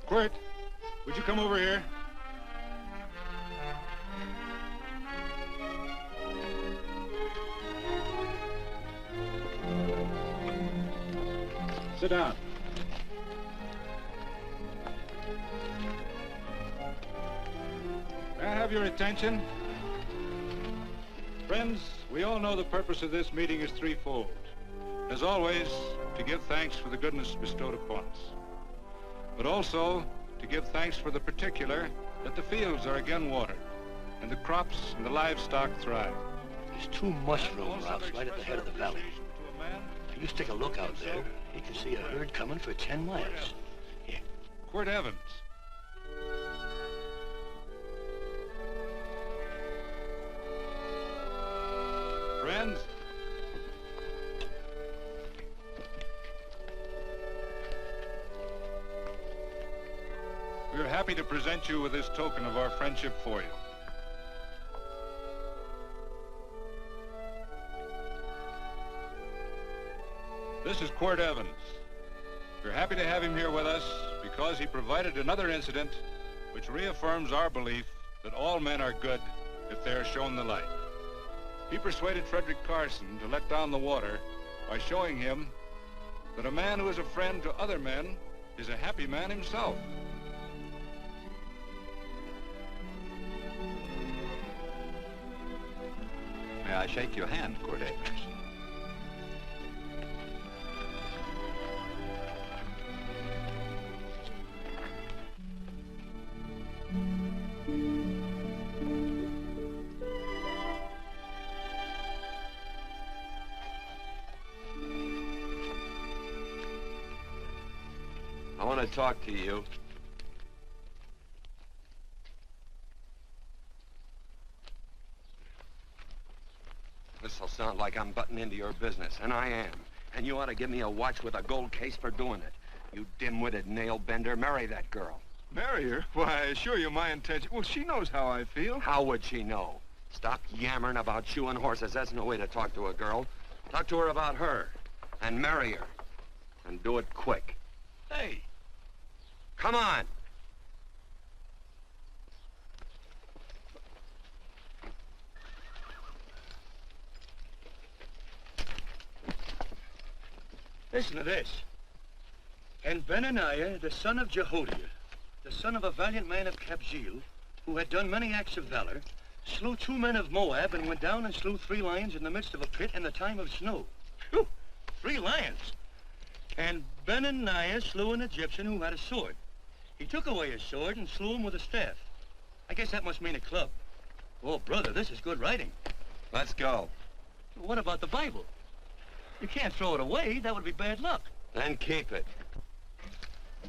Quirt, would you come over here? Sit down. May I have your attention? Friends, we all know the purpose of this meeting is threefold. As always, to give thanks for the goodness bestowed upon us, but also to give thanks for the particular that the fields are again watered and the crops and the livestock thrive. There's 2 mushroom routes right at the head of the valley. If you stick a look out there, you can see a herd coming for 10 miles. Here. Quirt Evans. Friends, we are happy to present you with this token of our friendship for you. This is Quirt Evans. We're happy to have him here with us because he provided another incident which reaffirms our belief that all men are good if they are shown the light. He persuaded Frederick Carson to let down the water by showing him that a man who is a friend to other men is a happy man himself. May I shake your hand, Quirt Evans? I want to talk to you. This'll sound like I'm butting into your business, and I am. And you ought to give me a watch with a gold case for doing it. You dim-witted nail-bender. Marry that girl. Marry her? Why, I assure you my intention... Well, she knows how I feel. How would she know? Stop yammering about shoeing horses. That's no way to talk to a girl. Talk to her about her. And marry her. And do it quick. Hey. Come on. Listen to this. And Benaniah, the son of Jehoiada, the son of a valiant man of Kabzeel, who had done many acts of valor, slew 2 men of Moab and went down and slew 3 lions in the midst of a pit in the time of snow. Whew, 3 lions. And Benaniah slew an Egyptian who had a sword. He took away his sword and slew him with a staff. I guess that must mean a club. Oh, brother, this is good writing. Let's go. What about the Bible? You can't throw it away. That would be bad luck. Then keep it.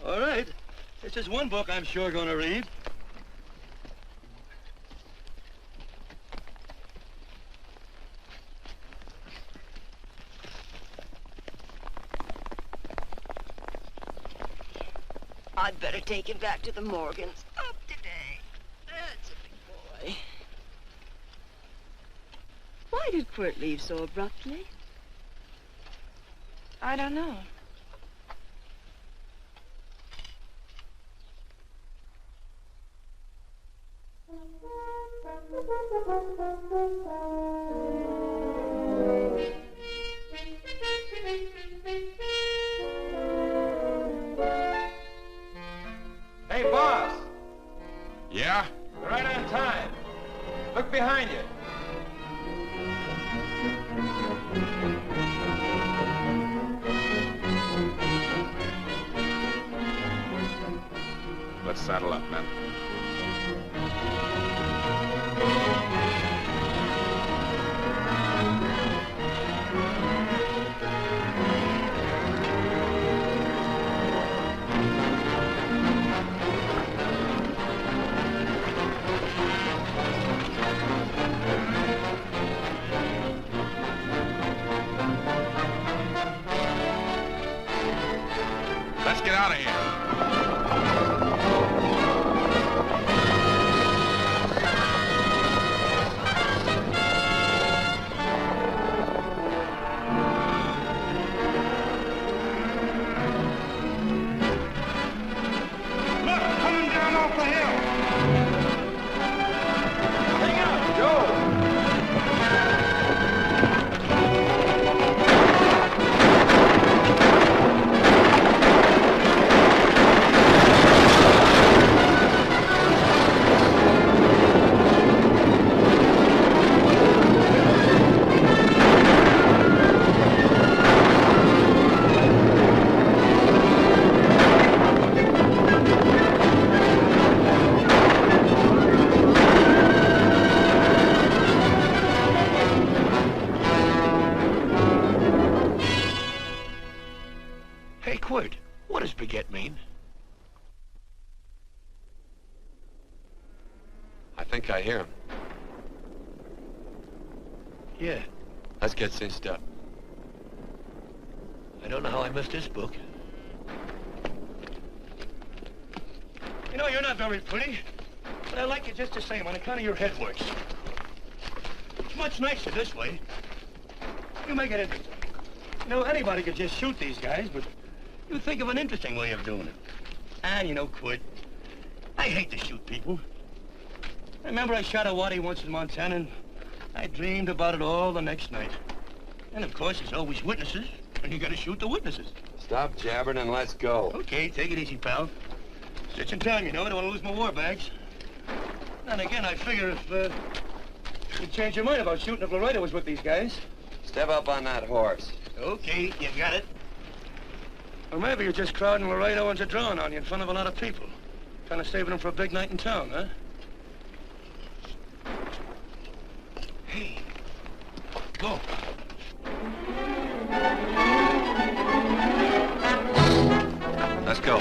All right. This is one book I'm sure going to read. I'd better take him back to the Morgans. Up today. That's a big boy. Why did Quirt leave so abruptly? I don't know. Yeah? You're right on time. Look behind you. Let's saddle up, men. Let's get out of here. Hey, Quirt, what does baguette mean? I think I hear him. Yeah, Let's get cinched up. I don't know how I missed this book. You know, you're not very pretty, but I like you just the same on account of your head works. It's much nicer this way. You make it interesting. You know, anybody could just shoot these guys, but you think of an interesting way of doing it. And, you know, Quirt, I hate to shoot people. I remember I shot a waddy once in Montana, and I dreamed about it all the next night. And, of course, there's always witnesses, and you gotta shoot the witnesses. Stop jabbering and let's go. Okay, take it easy, pal. Stitching time, you know. I don't want to lose my war bags. And again, I figure if you'd change your mind about shooting if Laredo was with these guys. Step up on that horse. Okay, you got it. Or maybe you're just crowding Laredo into drawing on you in front of a lot of people. Trying to save them for a big night in town, huh? Hey, go. Let's go.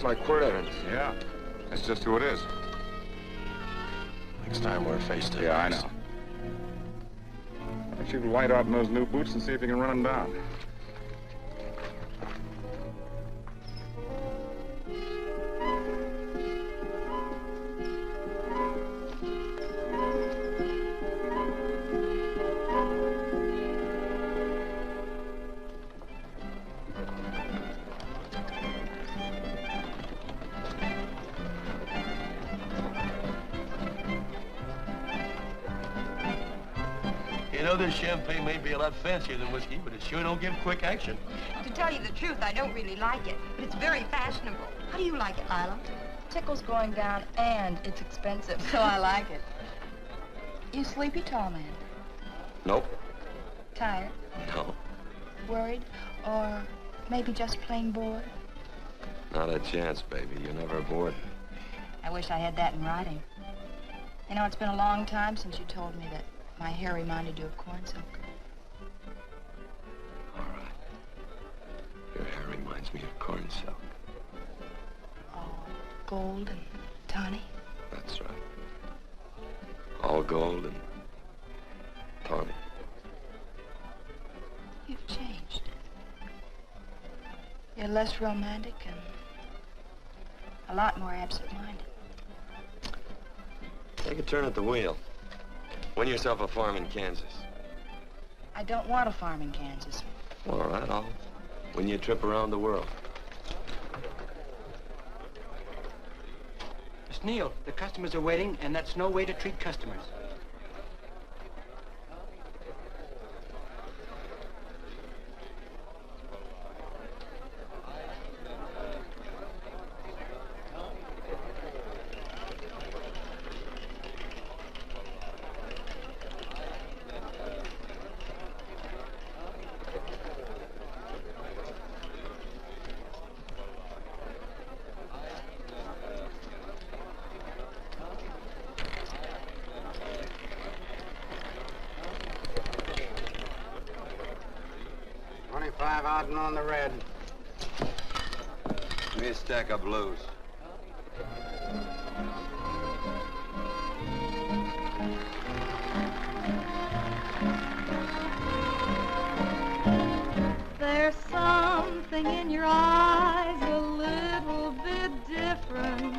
like Quirt Evans. Yeah, that's just who it is. Next time we're face to face. Yeah, I know. Why don't you light out in those new boots and see if you can run them down? You know, this champagne may be a lot fancier than whiskey, but it sure don't give quick action. To tell you the truth, I don't really like it, but it's very fashionable. How do you like it, Lila? Tickle's going down, and it's expensive, so I like it. You sleepy, tall man? Nope. Tired? No. Worried? Or maybe just plain bored? Not a chance, baby. You're never bored. I wish I had that in writing. You know, it's been a long time since you told me that my hair reminded you of corn silk. All right. Your hair reminds me of corn silk. All gold and tawny? That's right. All gold and tawny. You've changed. You're less romantic and a lot more absent-minded. Take a turn at the wheel. Win yourself a farm in Kansas. I don't want a farm in Kansas. All right, I'll win you a trip around the world. Miss Neal, the customers are waiting, and that's no way to treat customers. Out and on the red. Give me a stack of blues. There's something in your eyes a little bit different,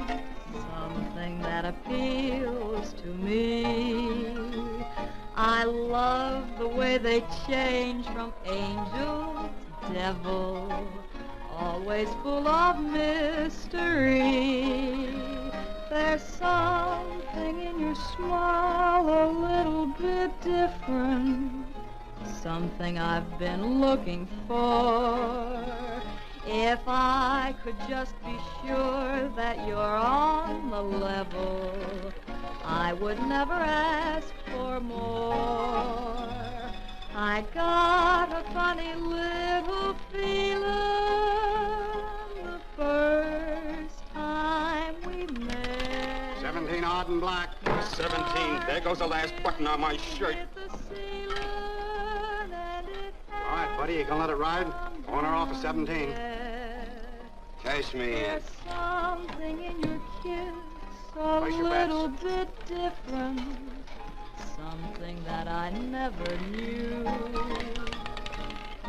something that appeals to me. I love the way they change from angel to devil, always full of mystery. There's something in your smile a little bit different, something I've been looking for. If I could just be sure that you're on the level, I would never ask for more. I got a funny little feeling the first time we met. 17 odd and black. 17. There goes the last button on my shirt. All right, buddy, you gonna let it ride? On or off of 17? Cash me in. There's something in your kiss a little bit different, something that I never knew.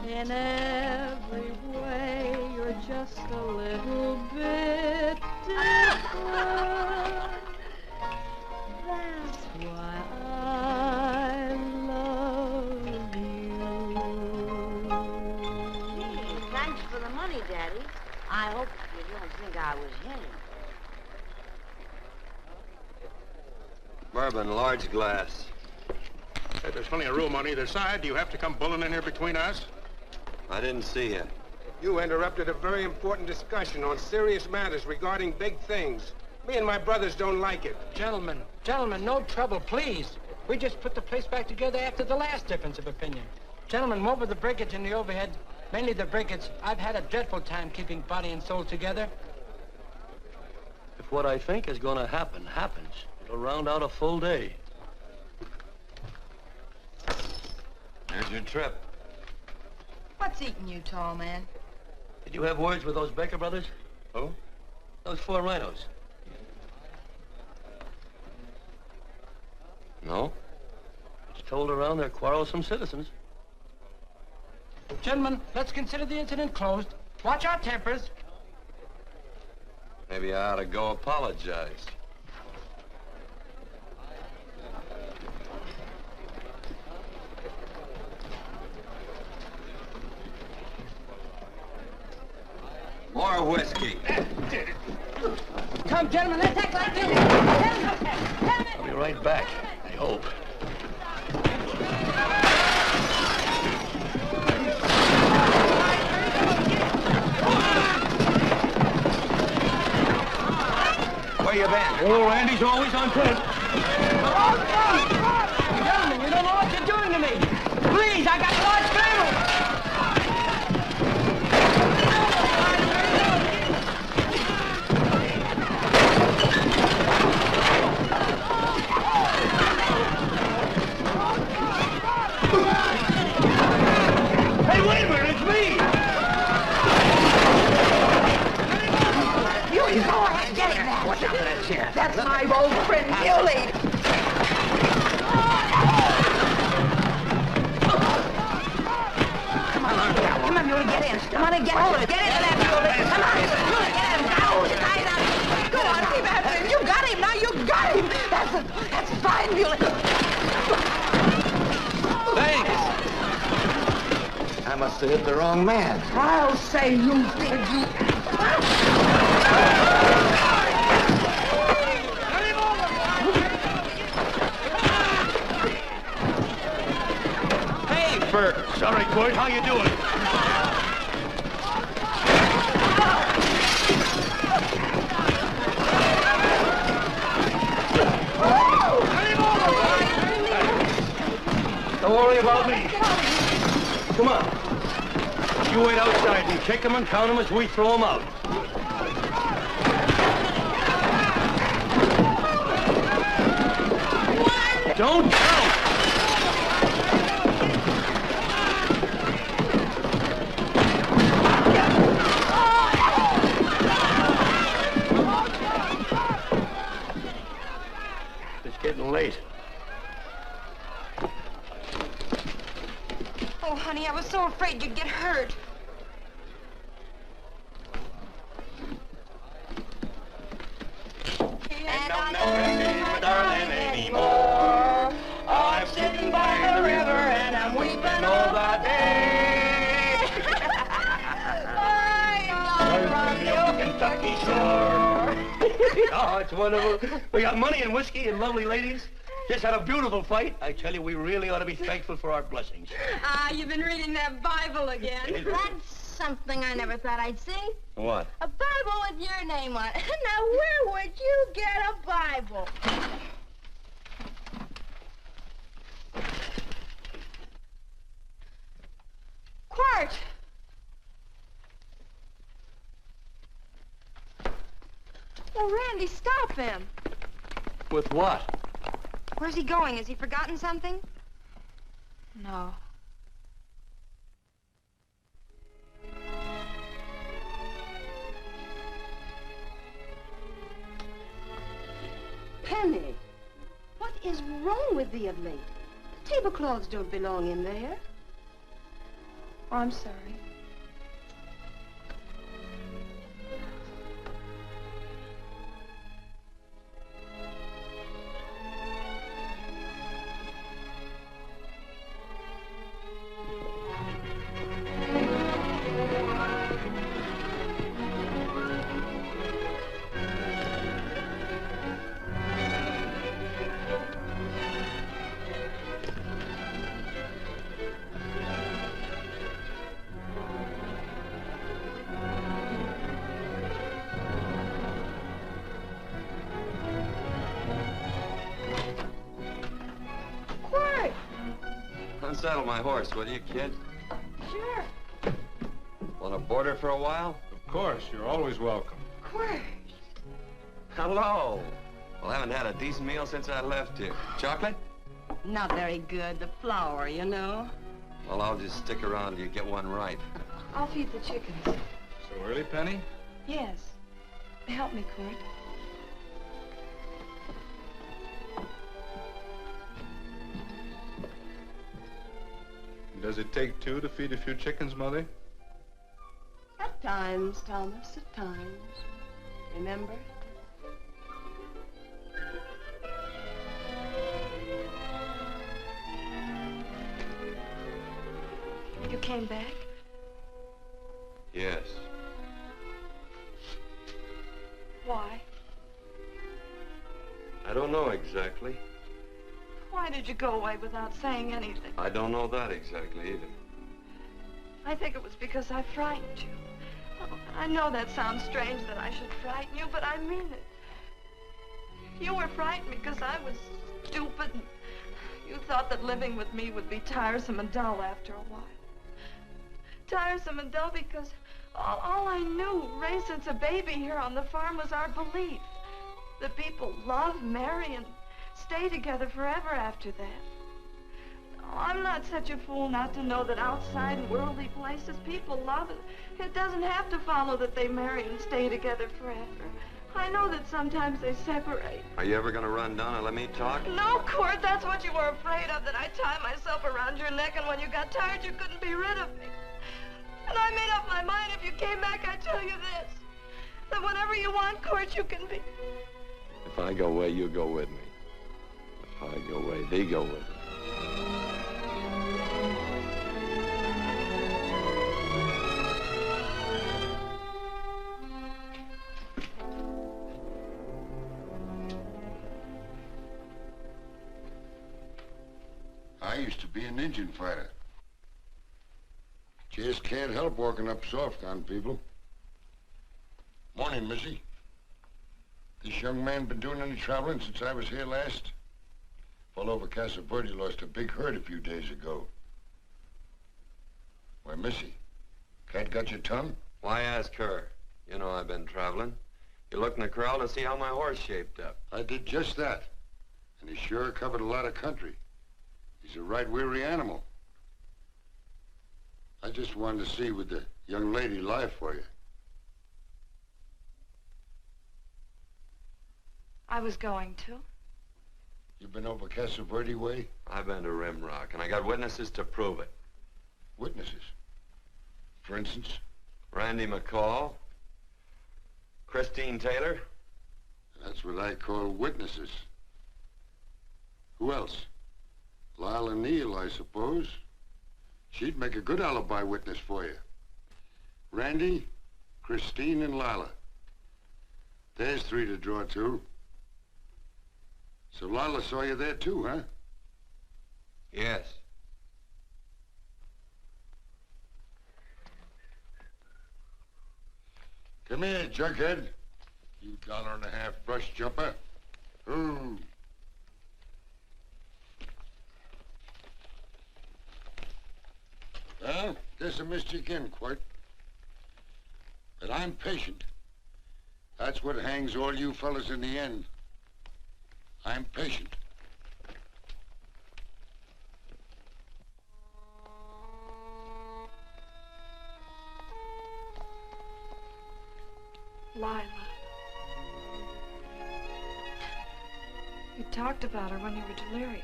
In every way, you're just a little bit different. That's why I love you. Thanks for the money, Daddy. I hope you don't think I was hitting. Bourbon, large glass. Hey, there's plenty of room on either side. Do you have to come bulling in here between us? I didn't see you. You interrupted a very important discussion on serious matters regarding big things. Me and my brothers don't like it. Gentlemen, no trouble, please. We just put the place back together after the last difference of opinion. Gentlemen, what with the breakage and the overhead, mainly the breakage, I've had a dreadful time keeping body and soul together. If what I think is going to happen happens, it'll round out a full day. Here's your trip. What's eating you, tall man? Did you have words with those Baker brothers? Who? Those 4 rhinos. No? It's told around they're quarrelsome citizens. Gentlemen, let's consider the incident closed. Watch our tempers. Maybe I ought to go apologize. More whiskey. Come, gentlemen, let's act like this. I'll be right back, I hope. Where you been? Oh, Randy's always on foot. Gentlemen, you don't know what you're doing to me. Please, I got a large family. Hey, wait a minute, it's me! You go ahead, get him now. Watch out for that chair. That's my old friend, Muley. Come on, Muley, get in. Come on and get hold of it. Get into that, Muley. Come on, Muley, get him. Now, tie it up. Go on, keep after him. You got him now. You got him. That's fine, Muley. Thanks. I must have hit the wrong man. I'll say you did, you. Hey, Bert. Sorry, Court. How you doing? Don't worry about me. Come on. You wait outside and kick them and count them as we throw them out. Don't count! It's getting late. Oh, honey, I was so afraid you'd get hurt. And I'm never seeing my darling anymore. I'm sitting by the river and I'm weeping all the day. From the old Kentucky shore. Oh, it's wonderful. We got money and whiskey and lovely ladies. Just had a beautiful fight. I tell you, we really ought to be thankful for our blessings. Ah, you've been reading that Bible again. That's something I never thought I'd see. What? A Bible with your name on it. Now, where would you get a Bible? Quart! Oh, Randy, stop him. With what? Where's he going? Has he forgotten something? No. Penny, what is wrong with thee of late? The tablecloths don't belong in there. Oh, I'm sorry. Unsaddle my horse, will you, kid? Sure. Want to board her for a while? Of course, you're always welcome. Quart. Hello. Well, I haven't had a decent meal since I left here. Chocolate? Not very good. The flour, you know. Well, I'll just stick around till you get one right. I'll feed the chickens. So early, Penny? Yes. Help me, Court. Does it take two to feed a few chickens, Mother? At times, Thomas, at times. Remember? You came back? Yes. Why? I don't know exactly. Why did you go away without saying anything? I don't know that exactly either. I think it was because I frightened you. Oh, I know that sounds strange that I should frighten you, but I mean it. You were frightened because I was stupid. And you thought that living with me would be tiresome and dull after a while. Tiresome and dull because all I knew, raised since a baby here on the farm, was our belief that people love, marry, and stay together forever after that. Oh, I'm not such a fool not to know that outside in worldly places people love it. It doesn't have to follow that they marry and stay together forever. I know that sometimes they separate. Are you ever going to run down and let me talk? No, Court, that's what you were afraid of, that I'd tie myself around your neck, and when you got tired, you couldn't be rid of me. And I made up my mind, if you came back, I'd tell you this, that whatever you want, Court, you can be. If I go away, you go with me. If I go away, they go with me. I used to be an Indian fighter. Just can't help walking up soft on people. Morning, Missy. This young man been doing any traveling since I was here last? Fellow over Casa Verde lost a big herd a few days ago. Why, Missy, cat got your tongue? Why ask her? You know I've been traveling. You looked in the corral to see how my horse shaped up. I did just that. And he sure covered a lot of country. He's a right weary animal. I just wanted to see would the young lady lie for you. I was going to. You've been over Casa Verde way? I've been to Rimrock, and I got witnesses to prove it. Witnesses? For instance? Randy McCall, Christine Taylor. That's what I call witnesses. Who else? Lila Neal, I suppose. She'd make a good alibi witness for you. Randy, Christine, and Lila. There's three to draw to. So Lila saw you there too, huh? Yes. Come here, junkhead. You $1.50 brush jumper. Ooh. Well, guess I missed you again, Quirt. But I'm patient. That's what hangs all you fellas in the end. I'm patient. Lila. You talked about her when you were delirious.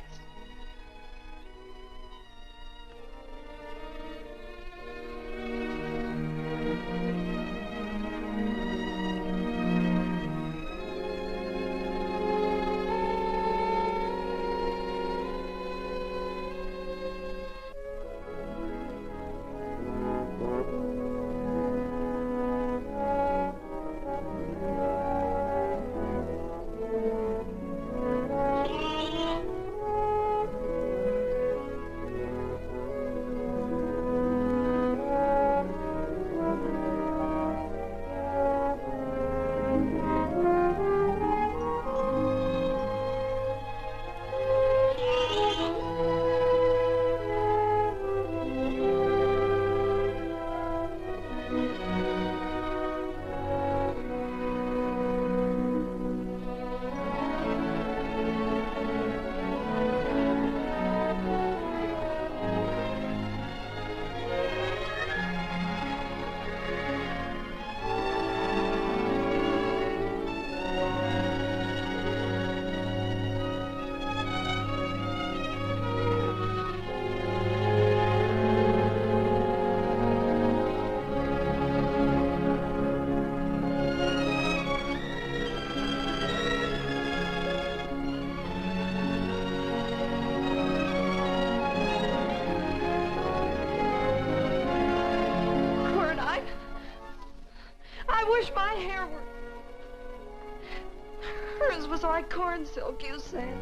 clothes was like corn silk, you said.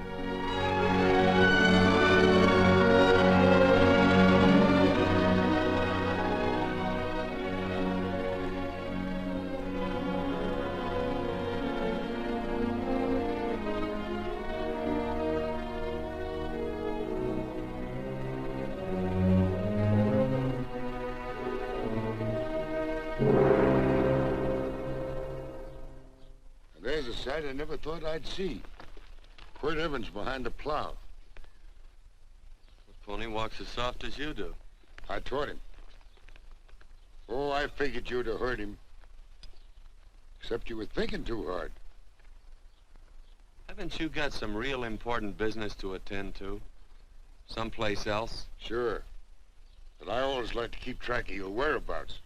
There's a sight I never thought I'd see. Quirt Evans behind the plow. The pony walks as soft as you do. I taught him. Oh, I figured you'd have hurt him. Except you were thinking too hard. Haven't you got some real important business to attend to? Someplace else? Sure. But I always like to keep track of your whereabouts.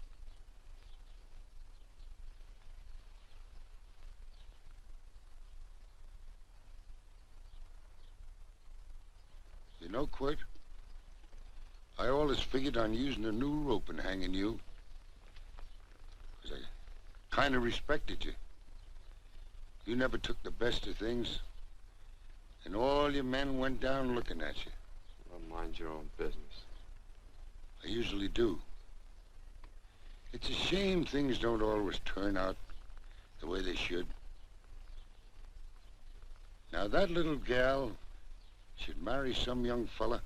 You know, Quirt, I always figured on using a new rope and hanging you. Because I kind of respected you. You never took the best of things. And all your men went down looking at you. Well, mind your own business. I usually do. It's a shame things don't always turn out the way they should. Now, that little gal should marry some young fella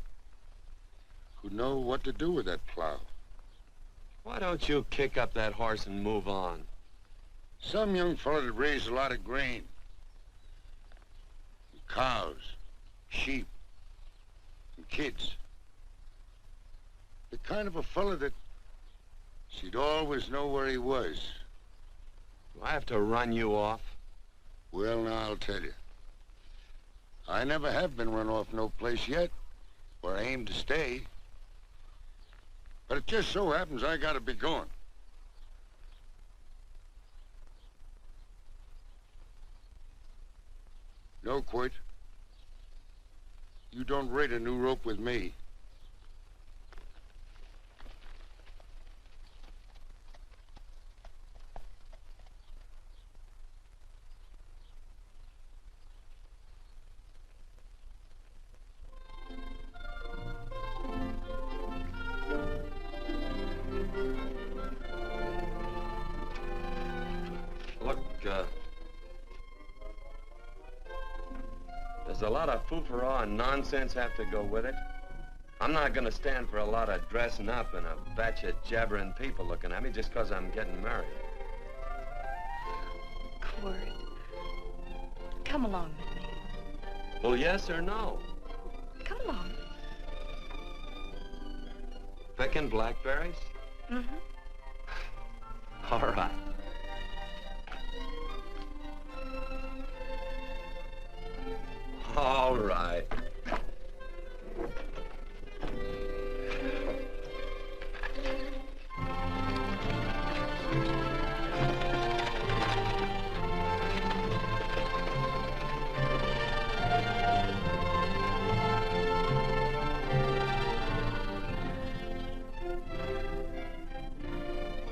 who'd know what to do with that plow. Why don't you kick up that horse and move on? Some young fella that raised a lot of grain. And cows, sheep, and kids. The kind of a fella that she'd always know where he was. Do I have to run you off? Well, now, I'll tell you. I never have been run off no place yet where I aim to stay. But it just so happens I gotta be going. No, Quirt. You don't raid a new rope with me. Does a lot of foo-for-all and nonsense have to go with it? I'm not gonna stand for a lot of dressing up and a batch of jabbering people looking at me just because I'm getting married. Quirt, come along with me. Well, yes or no? Come along. Picking blackberries? Mm-hmm. All right. All right.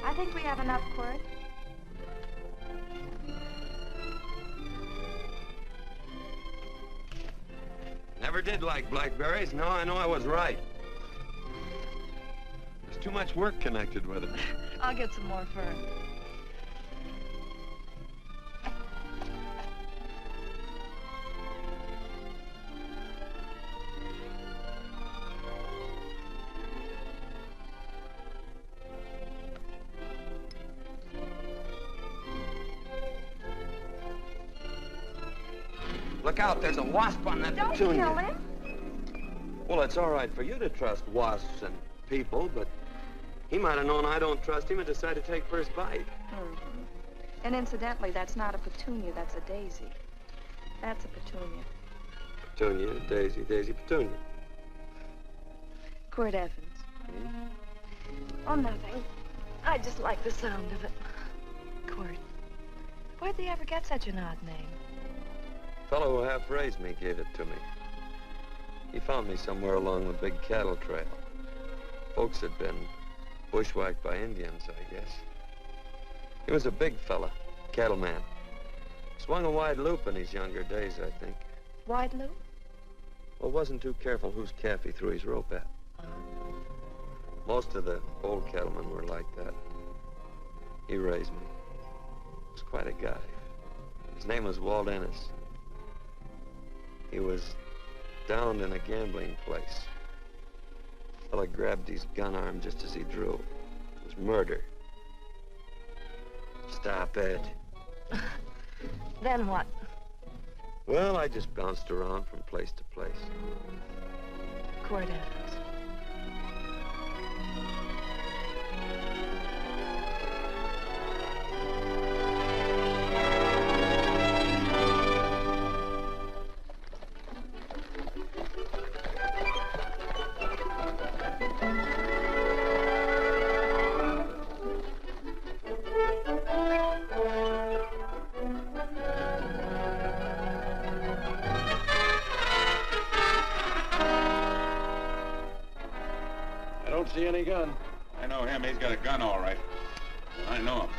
I think we have enough, Quirt. Never did like blackberries. Now I know I was right. There's too much work connected with it. I'll get some more fern. Look out, there's a wasp on that Don't petunia. kill him. Well, it's all right for you to trust wasps and people, but he might have known I don't trust him and decided to take first bite. Mm-hmm. And incidentally, that's not a petunia, that's a daisy. That's a petunia. Petunia, daisy, daisy, petunia. Quirt Evans. Oh, nothing. I just like the sound of it. Quirt. Where'd they ever get such an odd name? The fellow who half-raised me gave it to me. He found me somewhere along the big cattle trail. Folks had been bushwhacked by Indians, I guess. He was a big fella, cattleman. Swung a wide loop in his younger days, I think. Wide loop? Well, wasn't too careful whose calf he threw his rope at. Most of the old cattlemen were like that. He raised me. He was quite a guy. His name was Walt Ennis. He was downed in a gambling place. A fella grabbed his gun arm just as he drew. It was murder. Stop it. Then what? Well, I just bounced around from place to place. Court Evans. See any gun? I know him. He's got a gun, all right. I know him.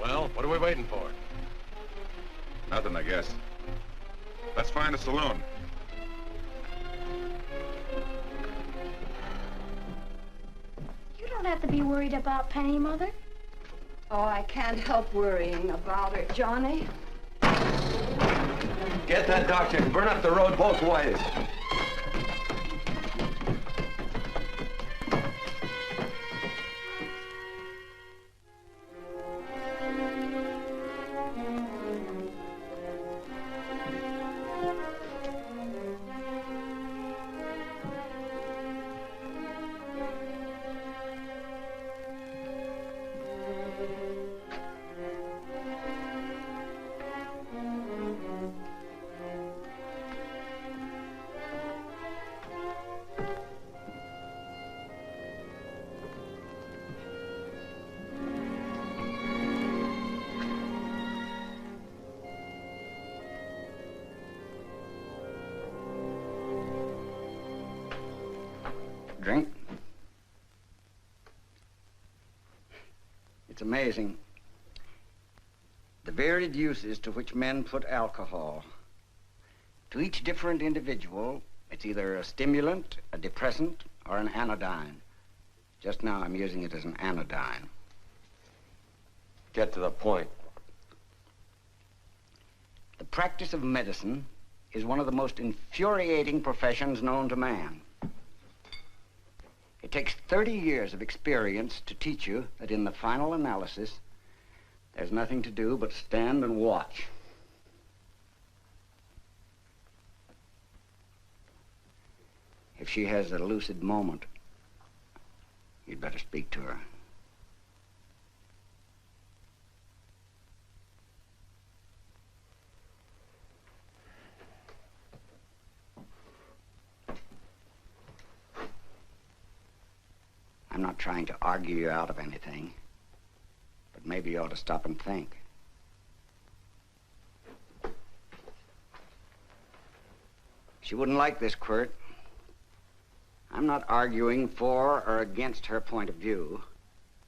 Well, what are we waiting for? Nothing, I guess. Let's find a saloon. You don't have to be worried about Penny, Mother. Oh, I can't help worrying about her, Johnny. Get that doctor and burn up the road both ways. Drink? It's amazing. The varied uses to which men put alcohol. To each different individual, it's either a stimulant, a depressant, or an anodyne. Just now, I'm using it as an anodyne. Get to the point. The practice of medicine is one of the most infuriating professions known to man. It takes 30 years of experience to teach you that in the final analysis, there's nothing to do but stand and watch. If she has a lucid moment, you'd better speak to her. I'm not trying to argue you out of anything, but maybe you ought to stop and think. She wouldn't like this, Quirt. I'm not arguing for or against her point of view,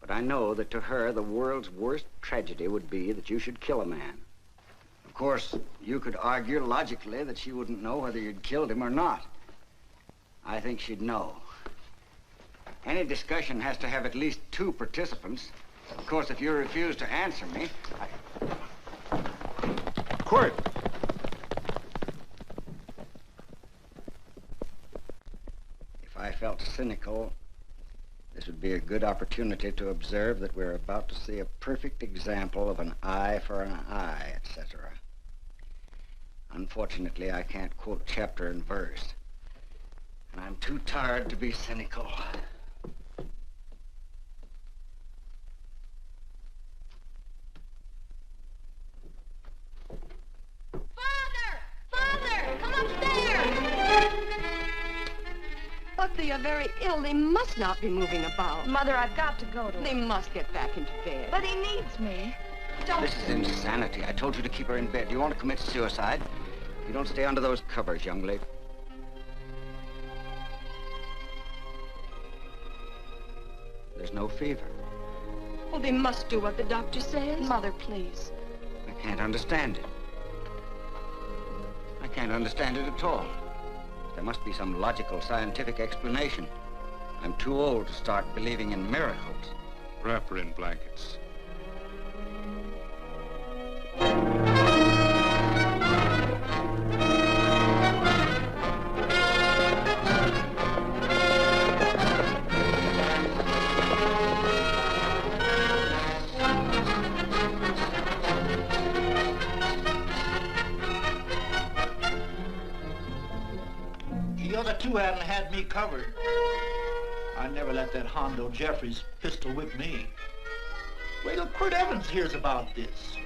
but I know that to her, the world's worst tragedy would be that you should kill a man. Of course, you could argue logically that she wouldn't know whether you'd killed him or not. I think she'd know. Any discussion has to have at least 2 participants. Of course, if you refuse to answer me, Quirt! If I felt cynical, this would be a good opportunity to observe that we're about to see a perfect example of an eye for an eye, etc. Unfortunately, I can't quote chapter and verse, and I'm too tired to be cynical. But they are very ill. They must not be moving about. Mother, I've got to go to They him. must get back into bed. But he needs me. Don't... This is insanity. I told you to keep her in bed. Do you want to commit suicide? You don't stay under those covers, young lady. There's no fever. Well, they must do what the doctor says. Mother, please. I can't understand it. I can't understand it at all. There must be some logical, scientific explanation. I'm too old to start believing in miracles. Wrap her in blankets. The other 2 hadn't had me covered. I never let that Hondo Jeffries pistol whip me. Wait till Quirt Evans hears about this.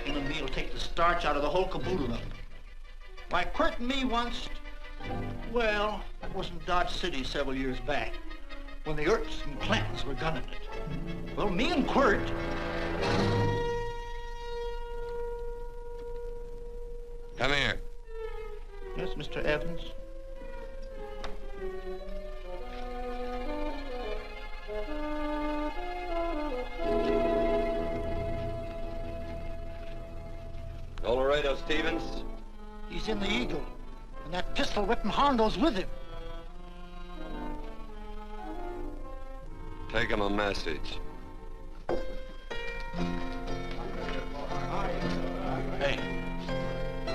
Him and me'll take the starch out of the whole caboodle of it. Why, Quirt and me once, well, that was in Dodge City several years back, when the Erps and Clantons were gunning it. Well, me and Quirt... Come here. Yes, Mr. Evans? Laredo Stevens? He's in the Eagle, and that pistol whipping Hondo's with him. Take him a message. Hey,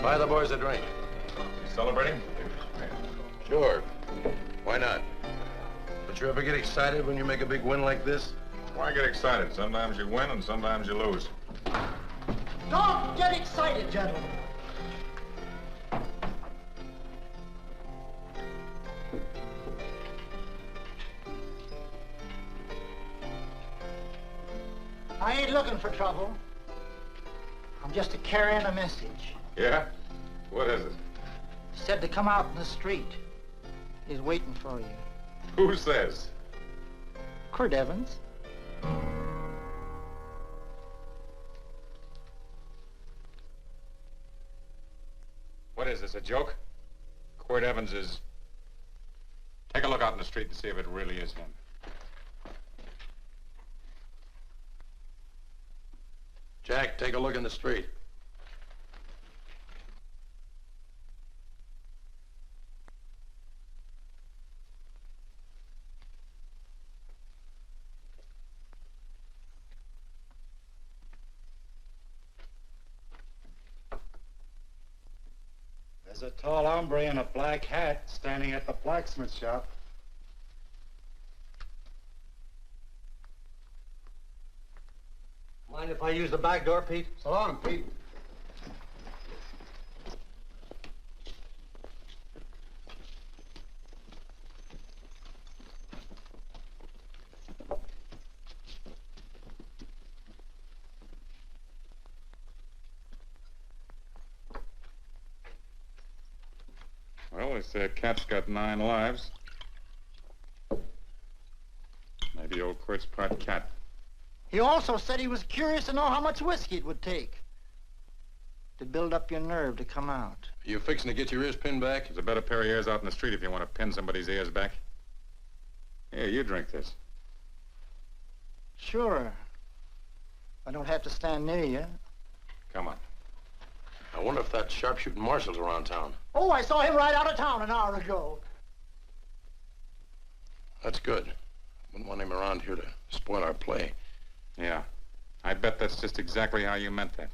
buy the boys a drink. You celebrating? Sure. Why not? Don't you ever get excited when you make a big win like this? Why get excited? Sometimes you win and sometimes you lose. Don't get excited, gentlemen. I ain't looking for trouble. I'm just carrying a message. Yeah? What is it? Said to come out in the street. He's waiting for you. Who says? Quirt Evans. What is this, a joke? Quirt Evans is Take a look out in the street and see if it really is him. Jack, take a look in the street. There's a tall hombre in a black hat standing at the blacksmith shop. Mind if I use the back door, Pete? So long, Pete. Well, they say a cat's got 9 lives. Maybe old Quirt's part cat. He also said he was curious to know how much whiskey it would take to build up your nerve to come out. Are you fixing to get your ears pinned back? There's a better pair of ears out in the street if you want to pin somebody's ears back. Here, you drink this. Sure. I don't have to stand near you. Come on. I wonder if that sharpshooting marshal's around town. Oh, I saw him ride out of town an hour ago. That's good. Wouldn't want him around here to spoil our play. Yeah. I bet that's just exactly how you meant that.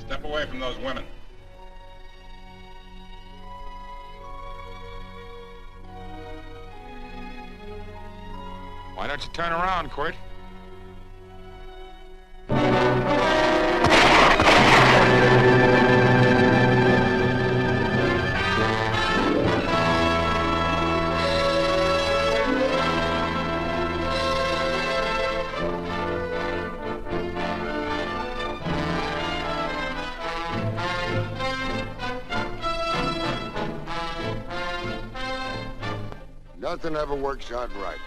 Step away from those women. Why don't you turn around, Quirt? Nothing ever works out right.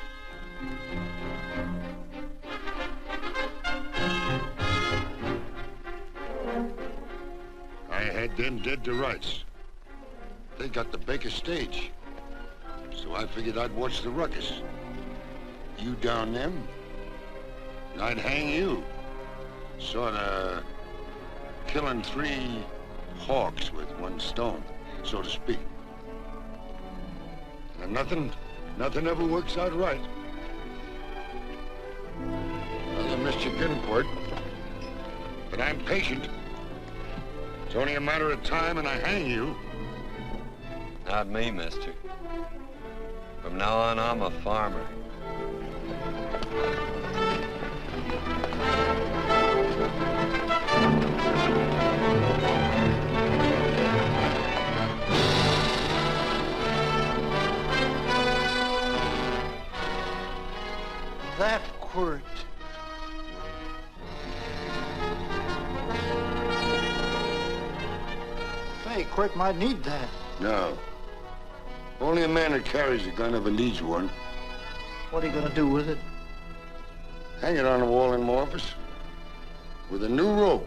I had them dead to rights. They got the Baker stage. So I I figured I'd watch the ruckus. You down them, and I'd hang you. Sort of killing 3 hawks with 1 stone, so to speak. And nothing ever works out right. Well, you missed your good word, but I'm patient. It's only a matter of time and I hang you. Not me, mister. From now on, I'm a farmer. That quirt. Hey, quirt might need that. No. Only a man that carries a gun ever needs one. What are you gonna do with it? Hang it on the wall in my office with a new rope.